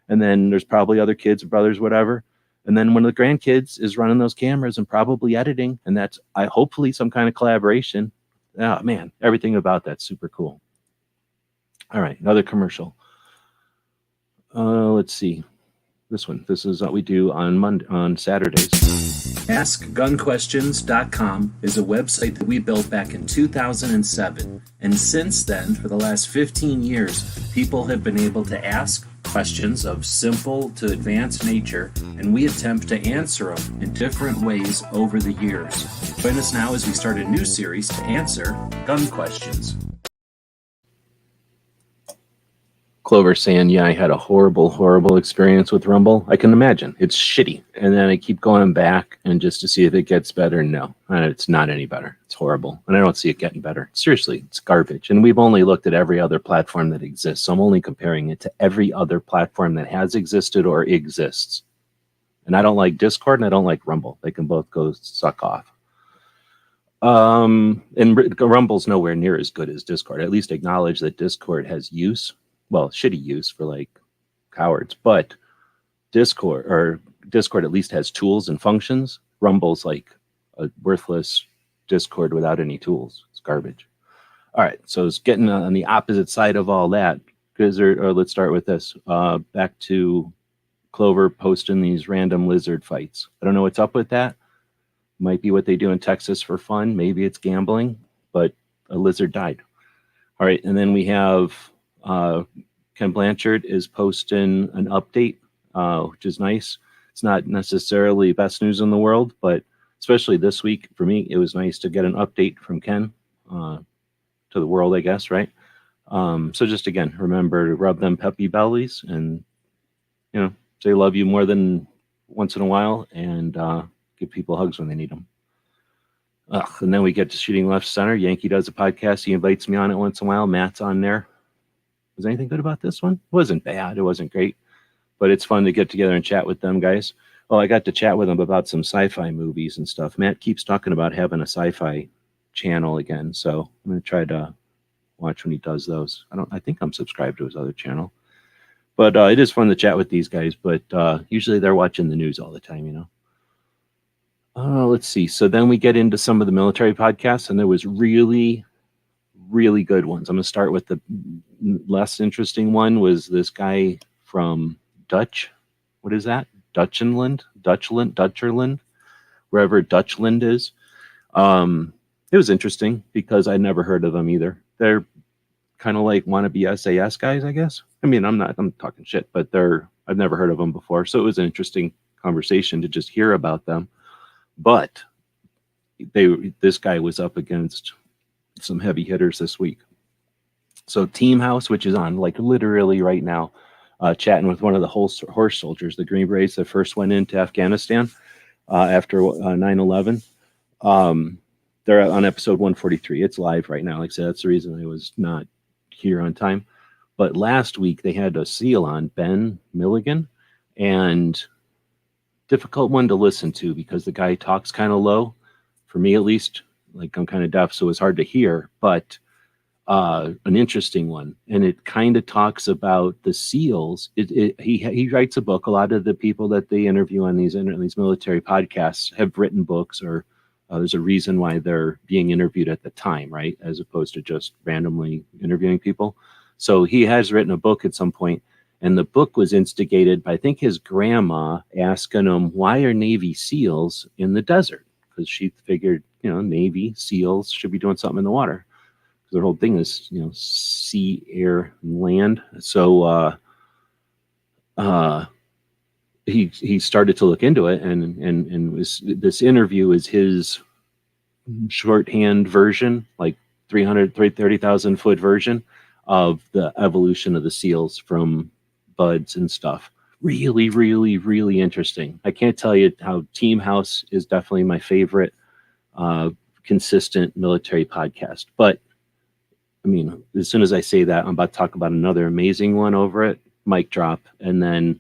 And then there's probably other kids, brothers, whatever. And then one of the grandkids is running those cameras and probably editing. And that's hopefully some kind of collaboration. Oh, man, everything about that's super cool. All right, another commercial. Let's see. This one. This is what we do on Saturdays. AskGunQuestions.com is a website that we built back in 2007. And since then, for the last 15 years, people have been able to ask questions of simple to advanced nature, and we attempt to answer them in different ways over the years. Join us now as we start a new series to answer gun questions. Clover saying, yeah, I had a horrible experience with Rumble. I can imagine. It's shitty. And then I keep going back and just to see if it gets better. No, it's not any better. It's horrible. And I don't see it getting better. Seriously, it's garbage. And we've only looked at every other platform that exists. So I'm only comparing it to every other platform that has existed or exists. And I don't like Discord and I don't like Rumble. They can both go suck off. And Rumble's nowhere near as good as Discord. At least acknowledge that Discord has use. Well, shitty use for like cowards, but Discord at least has tools and functions. Rumble's like a worthless Discord without any tools. It's garbage. All right, so it's getting on the opposite side of all that. Let's start with this. Back to Clover posting these random lizard fights. I don't know what's up with that. Might be what they do in Texas for fun. Maybe it's gambling, but a lizard died. All right, and then we have Ken Blanchard is posting an update, which is nice. It's not necessarily best news in the world, but especially this week for me, it was nice to get an update from Ken to the world, I guess, right? So just again, remember to rub them peppy bellies and, say love you more than once in a while and give people hugs when they need them. And then we get to Shooting Left Center. Yankee does a podcast. He invites me on it once in a while. Matt's on there. Was anything good about this one? It wasn't bad. It wasn't great. But it's fun to get together and chat with them guys. Well, I got to chat with them about some sci-fi movies and stuff. Matt keeps talking about having a sci-fi channel again. So I'm going to try to watch when he does those. I think I'm subscribed to his other channel. But it is fun to chat with these guys. But usually they're watching the news all the time, Let's see. So then we get into some of the military podcasts. And there was really good ones. I'm going to start with the less interesting one. Was this guy from what is that? Dutchland, wherever Dutchland is. It was interesting because I never heard of them either. They're kind of like wannabe SAS guys, I guess. I mean, I'm talking shit, but I've never heard of them before. So it was an interesting conversation to just hear about them. But this guy was up against some heavy hitters this week. So Team House, which is on like literally right now, chatting with one of the horse soldiers, the Green Berets that first went into Afghanistan after 9/11. They're on episode 143. It's live right now. Like I said, that's the reason I was not here on time. But last week they had a SEAL on, Ben Milligan, and difficult one to listen to because the guy talks kind of low, for me at least. Like I'm kind of deaf, so it's hard to hear, but an interesting one. And it kind of talks about the SEALs. He writes a book. A lot of the people that they interview on these military podcasts have written books, or there's a reason why they're being interviewed at the time, right? As opposed to just randomly interviewing people. So he has written a book at some point, and the book was instigated by, I think, his grandma asking him, why are Navy SEALs in the desert? Because she figured, Navy SEALs should be doing something in the water. Because their whole thing is, sea, air, and land. So he started to look into it, and this interview is his shorthand version, like 30,000 foot version of the evolution of the SEALs from buds and stuff. Really, really, really interesting. I can't tell you how Team House is definitely my favorite consistent military podcast. But I mean, as soon as I say that, I'm about to talk about another amazing one over it, Mic Drop, and then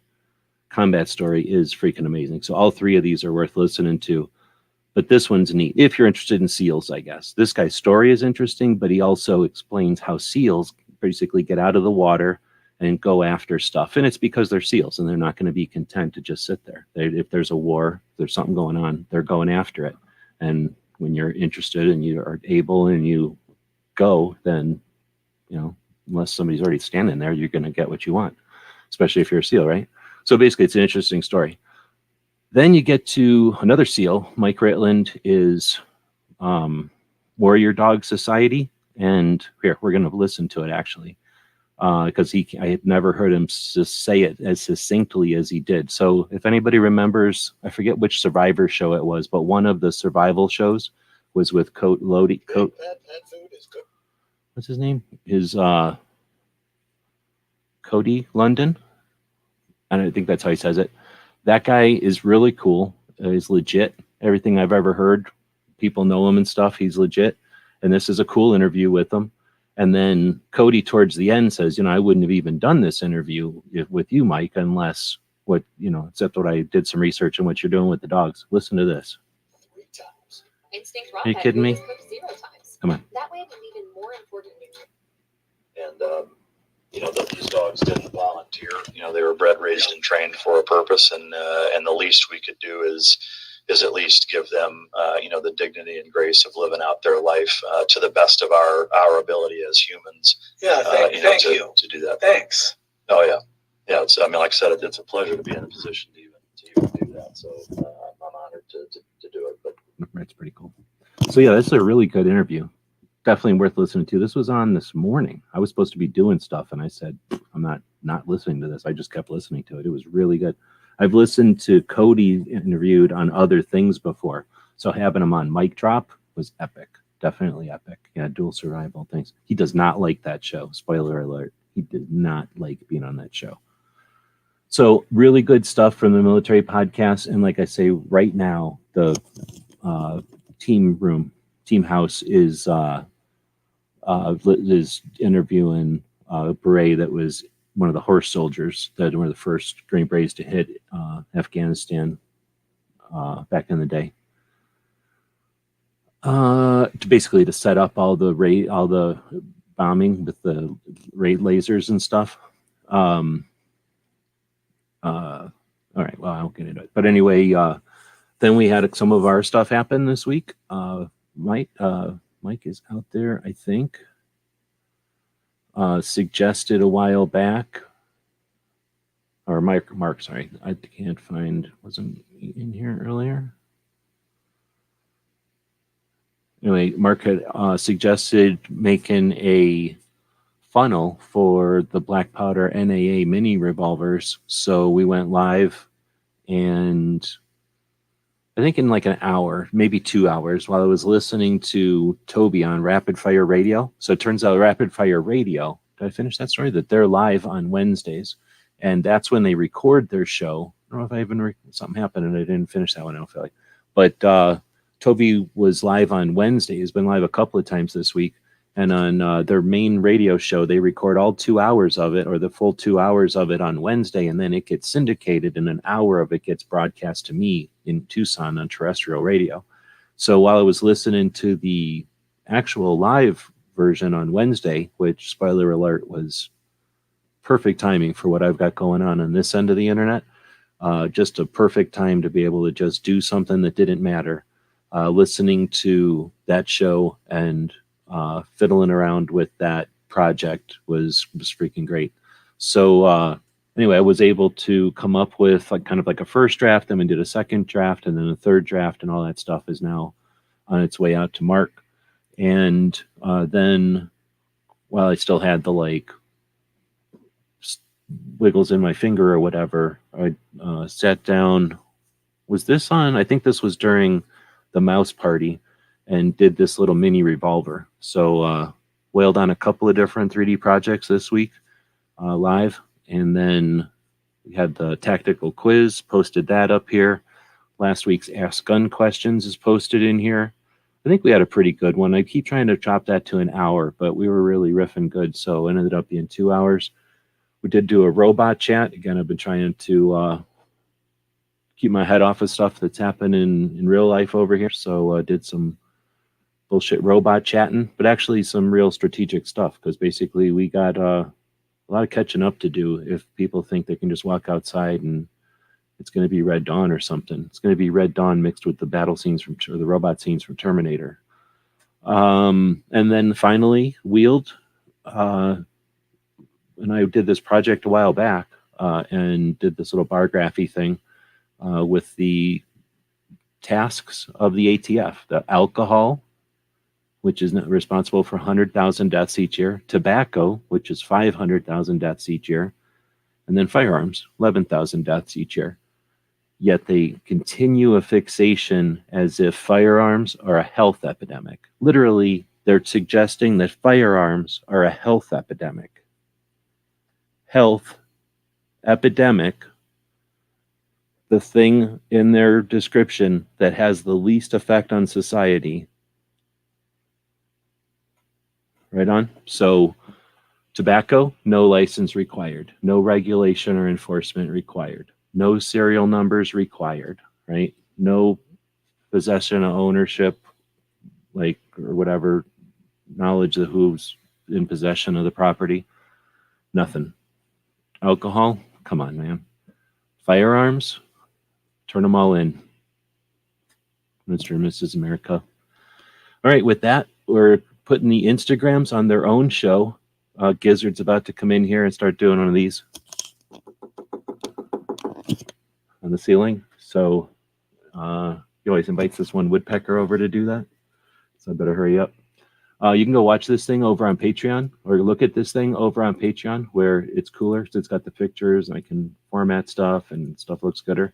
Combat Story is freaking amazing. So all three of these are worth listening to. But this one's neat if you're interested in SEALs, I guess. This guy's story is interesting, but he also explains how SEALs basically get out of the water and go after stuff. And it's because they're SEALs and they're not going to be content to just sit there. If there's a war, if there's something going on, they're going after it. And when you're interested and you are able and you go, then, you know, unless somebody's already standing there, you're going to get what you want, especially if you're a SEAL, right? So basically, it's an interesting story. Then you get to another SEAL. Mike Ritland is Warrior Dog Society. And here, we're going to listen to it, actually, because I had never heard him just say it as succinctly as he did. So if anybody remembers, I forget which Survivor show it was, but one of the survival shows was with Lodi. What's his name? Cody London. I don't think that's how he says it. That guy is really cool. He's legit. Everything I've ever heard, people know him and stuff. He's legit. And this is a cool interview with him. And then Cody towards the end says, you know, I wouldn't have even done this interview with you, Mike, unless except what I did some research on what you're doing with the dogs. Listen to this. 3 times. Instinct Rock. Are you kidding me? 0 times. Come on. That way I believe in more important news. And, these dogs didn't volunteer. They were bred, raised, and trained for a purpose. And the least we could do is at least give them, the dignity and grace of living out their life to the best of our ability as humans. Yeah, thank you to do that. Thanks. Oh yeah, yeah. It's, like I said, it's a pleasure to be in a position to even do that. So I'm honored to do it. But That's pretty cool. So yeah, that's a really good interview. Definitely worth listening to. This was on this morning. I was supposed to be doing stuff, and I said, I'm not listening to this. I just kept listening to it. It was really good. I've listened to Cody interviewed on other things before. So having him on Mic Drop was epic. Definitely epic. Yeah, dual survival things. He does not like that show. Spoiler alert. He did not like being on that show. So really good stuff from the military podcast. And like I say, right now, the team house is interviewing a beret that was one of the horse soldiers that were the first Green Berets to hit Afghanistan back in the day. To set up all the bombing with the raid lasers and stuff. All right, well, I won't get into it. But anyway, then we had some of our stuff happen this week. Mike is out there, I think. Suggested a while back, or Mark, sorry, I can't find, wasn't in here earlier. Anyway, Mark had suggested making a funnel for the black powder NAA mini revolvers. So we went live, and I think in like an hour, maybe 2 hours, while I was listening to Toby on Rapid Fire Radio. So it turns out Rapid Fire Radio, did I finish that story? That they're live on Wednesdays, and that's when they record their show. I don't know if I even, something happened and I didn't finish that one, I don't feel like. But Toby was live on Wednesday. He's been live a couple of times this week. And on their main radio show, they record all 2 hours of it, or the full 2 hours of it on Wednesday, and then it gets syndicated, and an hour of it gets broadcast to me in Tucson on terrestrial radio. So while I was listening to the actual live version on Wednesday, which, spoiler alert, was perfect timing for what I've got going on this end of the internet, just a perfect time to be able to just do something that didn't matter. Listening to that show and fiddling around with that project was freaking great. So anyway, I was able to come up with kind of like a first draft, then we did a second draft, and then a third draft, and all that stuff is now on its way out to Mark. And then while I still had the wiggles in my finger or whatever, I sat down. Was this on? I think this was during the mouse party, and did this little mini revolver. So wailed on a couple of different 3D projects this week live. And then we had the tactical quiz, posted that up here. Last week's Ask Gun Questions is posted in here. I think we had a pretty good one. I keep trying to chop that to an hour, but we were really riffing good, so it ended up being 2 hours. We did do a robot chat. Again, I've been trying to keep my head off of stuff that's happening in real life over here. So did some bullshit robot chatting, but actually some real strategic stuff, because basically we got a lot of catching up to do if people think they can just walk outside and it's going to be Red Dawn or something. It's going to be Red Dawn mixed with the battle scenes or the robot scenes from Terminator. And then finally, Wheeled. And I did this project a while back and did this little bar graphy thing with the tasks of the ATF, the alcohol, which is responsible for 100,000 deaths each year, tobacco, which is 500,000 deaths each year, and then firearms, 11,000 deaths each year. Yet they continue a fixation as if firearms are a health epidemic. Literally, they're suggesting that firearms are a health epidemic. Health epidemic, the thing in their description that has the least effect on society. Right on? So, tobacco, no license required, no regulation or enforcement required. No serial numbers required, right? No possession of ownership, like, or whatever, knowledge of who's in possession of the property. Nothing. Alcohol, come on, man. Firearms, turn them all in. Mr. and Mrs. America. All right, with that, we're putting the Instagrams on their own show. Gizzard's about to come in here and start doing one of these on the ceiling. So he always invites this one woodpecker over to do that. So I better hurry up. You can go watch this thing over on Patreon, or look at this thing over on Patreon where it's cooler. So it's got the pictures and I can format stuff and stuff looks gooder.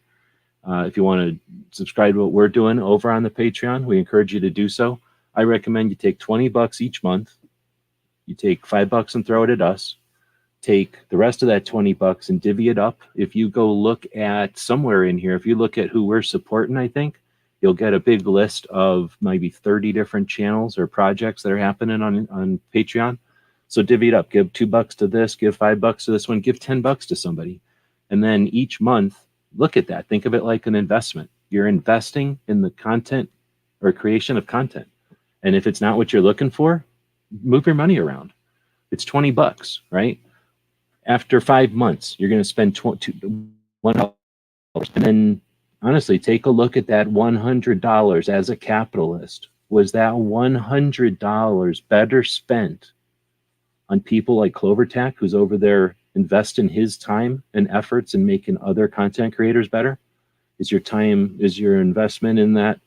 If you want to subscribe to what we're doing over on the Patreon, we encourage you to do so. I recommend you take $20 each month. You take $5 and throw it at us. Take the rest of that $20 and divvy it up. If you go look at somewhere in here, if you look at who we're supporting, I think you'll get a big list of maybe 30 different channels or projects that are happening on Patreon. So divvy it up. Give $2 to this, give $5 to this one, give $10 to somebody. And then each month, look at that. Think of it like an investment. You're investing in the content or creation of content. And if it's not what you're looking for, move your money around. It's $20, right? After 5 months, you're going to spend $1. And then, honestly, take a look at that $100 as a capitalist. Was that $100 better spent on people like CloverTac, who's over there investing his time and efforts in making other content creators better? Is your investment in that?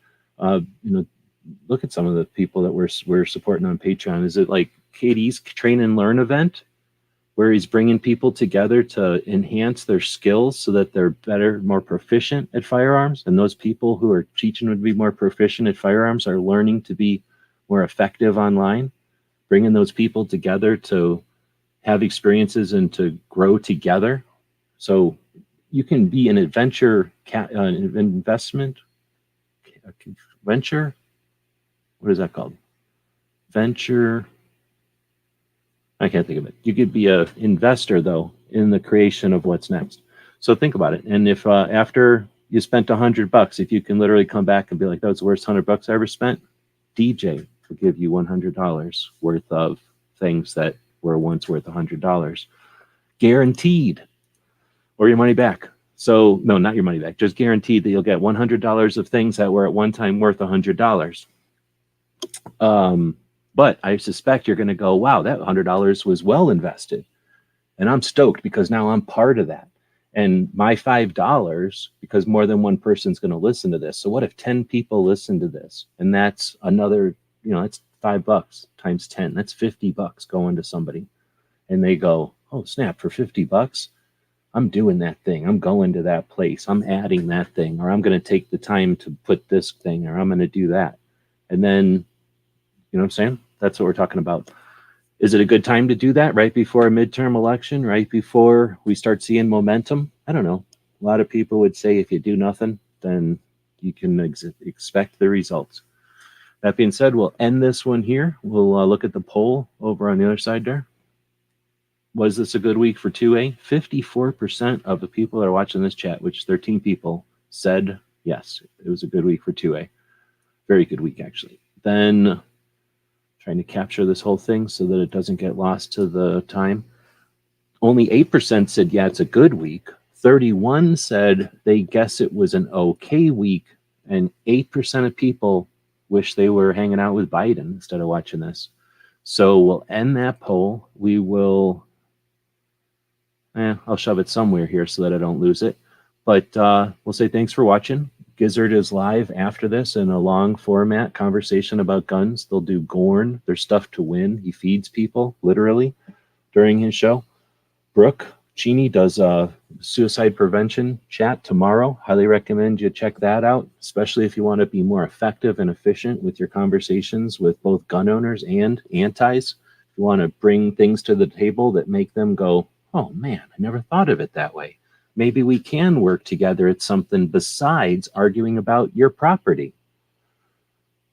Look at some of the people that we're supporting on Patreon. Is it like Katie's Train and Learn event, where he's bringing people together to enhance their skills so that they're better, more proficient at firearms? And those people who are teaching them to be more proficient at firearms are learning to be more effective online, bringing those people together to have experiences and to grow together. So you can be an venture. What is that called? Venture. I can't think of it. You could be an investor, though, in the creation of what's next. So think about it. And if after you spent $100, if you can literally come back and be like, that was the worst $100 I ever spent, DJ will give you $100 worth of things that were once worth $100. Guaranteed. Or your money back. So, no, not your money back. Just guaranteed that you'll get $100 of things that were at one time worth $100. But I suspect you're going to go, wow, that $100 was well invested. And I'm stoked because now I'm part of that. And my $5, because more than one person's going to listen to this. So what if 10 people listen to this? And that's another, that's $5 times 10. That's $50 going to somebody. And they go, oh, snap, for $50, I'm doing that thing. I'm going to that place. I'm adding that thing. Or I'm going to take the time to put this thing, or I'm going to do that. And then, you know what I'm saying? That's what we're talking about. Is it a good time to do that right before a midterm election, right before we start seeing momentum? I don't know. A lot of people would say if you do nothing, then you can expect the results. That being said, we'll end this one here. We'll look at the poll over on the other side there. Was this a good week for 2A? 54% of the people that are watching this chat, which is 13 people, said yes, it was a good week for 2A. Very good week, actually. Then trying to capture this whole thing so that it doesn't get lost to the time. Only 8% said, yeah, it's a good week. 31 said they guess it was an okay week. And 8% of people wish they were hanging out with Biden instead of watching this. So we'll end that poll. We will, I'll shove it somewhere here so that I don't lose it. But we'll say thanks for watching. Gizzard is live after this in a long format conversation about guns. They'll do Gorn. There's stuff to win. He feeds people, literally, during his show. Brooke Cheney does a suicide prevention chat tomorrow. Highly recommend you check that out, especially if you want to be more effective and efficient with your conversations with both gun owners and antis. If you want to bring things to the table that make them go, oh man, I never thought of it that way. Maybe we can work together at something besides arguing about your property.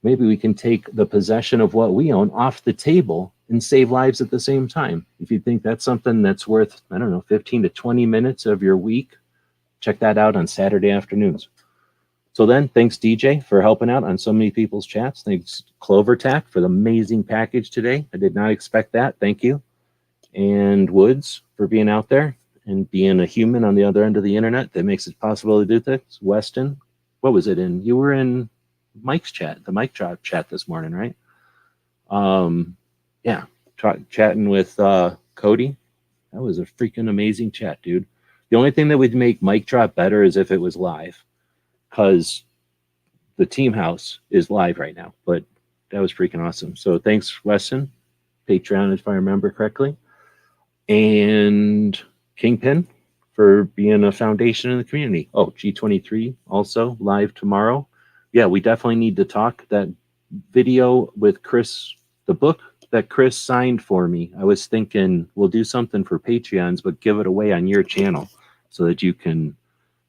Maybe we can take the possession of what we own off the table and save lives at the same time. If you think that's something that's worth, 15 to 20 minutes of your week, check that out on Saturday afternoons. So then, thanks DJ for helping out on so many people's chats. Thanks CloverTac for the amazing package today. I did not expect that. Thank you. And Woods for being out there and being a human on the other end of the internet that makes it possible to do things. Weston, what was it in? You were in Mike's chat, the Mike Drop chat this morning, right? Yeah, chatting with Cody. That was a freaking amazing chat, dude. The only thing that would make Mic Drop better is if it was live, because the Team House is live right now. But that was freaking awesome. So thanks, Weston, Patreon, if I remember correctly, and Kingpin for being a foundation in the community. Oh, G23 also live tomorrow. Yeah, we definitely need to talk. That video with Chris, the book that Chris signed for me, I was thinking we'll do something for Patreons, but give it away on your channel so that you can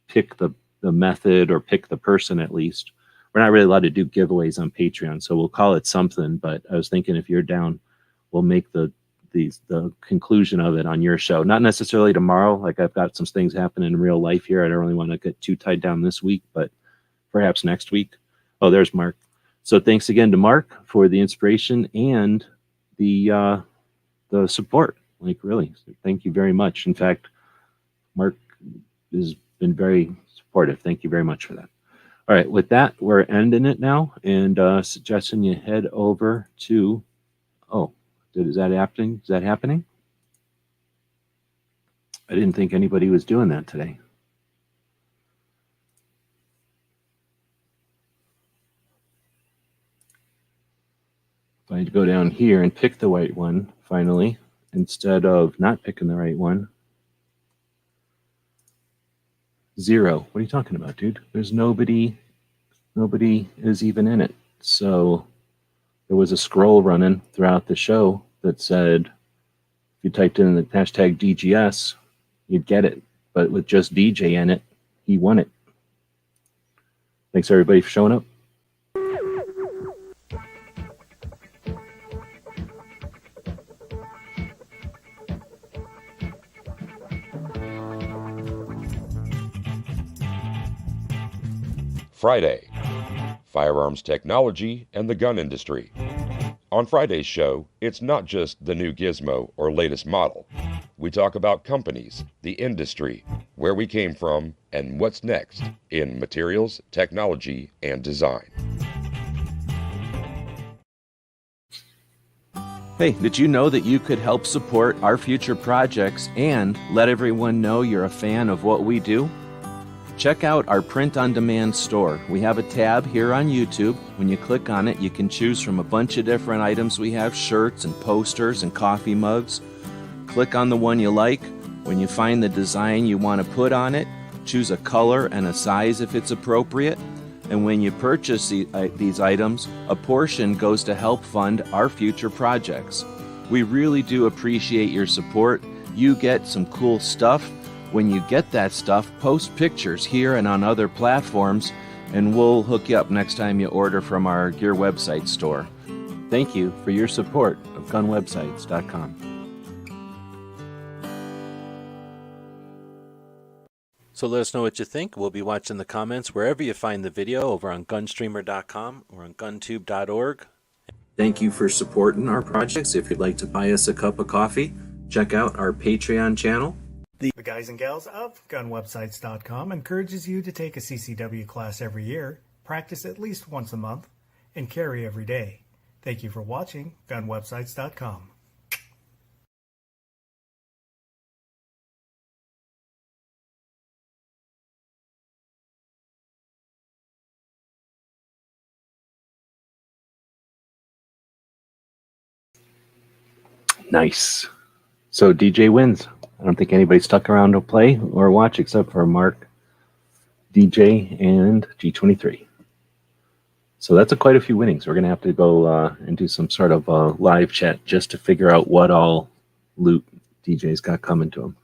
pick the method or pick the person at least. We're not really allowed to do giveaways on Patreon, so we'll call it something. But I was thinking if you're down, we'll make the conclusion of it on your show. Not necessarily tomorrow. Like I've got some things happening in real life here. I don't really want to get too tied down this week, but perhaps next week. Oh, there's Mark. So thanks again to Mark for the inspiration and the support. Like really, thank you very much. In fact, Mark has been very supportive. Thank you very much for that. All right, with that, we're ending it now and suggesting you head over to, is that happening? Is that happening? I didn't think anybody was doing that today. If I go down here and pick the right one, finally, instead of not picking the right one. 0. What are you talking about, dude? There's nobody is even in it. So there was a scroll running throughout the show that said, if you typed in the hashtag DGS, you'd get it. But with just DJ in it, he won it. Thanks everybody for showing up. Friday, firearms technology and the gun industry. On Friday's show, it's not just the new gizmo or latest model. We talk about companies, the industry, where we came from, and what's next in materials, technology, and design. Hey, did you know that you could help support our future projects and let everyone know you're a fan of what we do? Check out our print-on-demand store. We have a tab here on YouTube. When you click on it, you can choose from a bunch of different items. We have shirts and posters and coffee mugs. Click on the one you like. When you find the design you want to put on it, choose a color and a size if it's appropriate. And when you purchase these items, a portion goes to help fund our future projects. We really do appreciate your support. You get some cool stuff. When you get that stuff, post pictures here and on other platforms, and we'll hook you up next time you order from our Gear website store. Thank you for your support of gunwebsites.com. So let us know what you think. We'll be watching the comments wherever you find the video, over on gunstreamer.com or on guntube.org. Thank you for supporting our projects. If you'd like to buy us a cup of coffee, Check out our Patreon channel. The guys and gals of gunwebsites.com encourages you to take a CCW class every year, practice at least once a month, and carry every day. Thank you for watching gunwebsites.com. Nice. So DJ wins. I don't think anybody stuck around to play or watch except for Mark, DJ, and G23. So that's quite a few winnings. We're going to have to go and do some sort of live chat just to figure out what all loot DJ's got coming to him.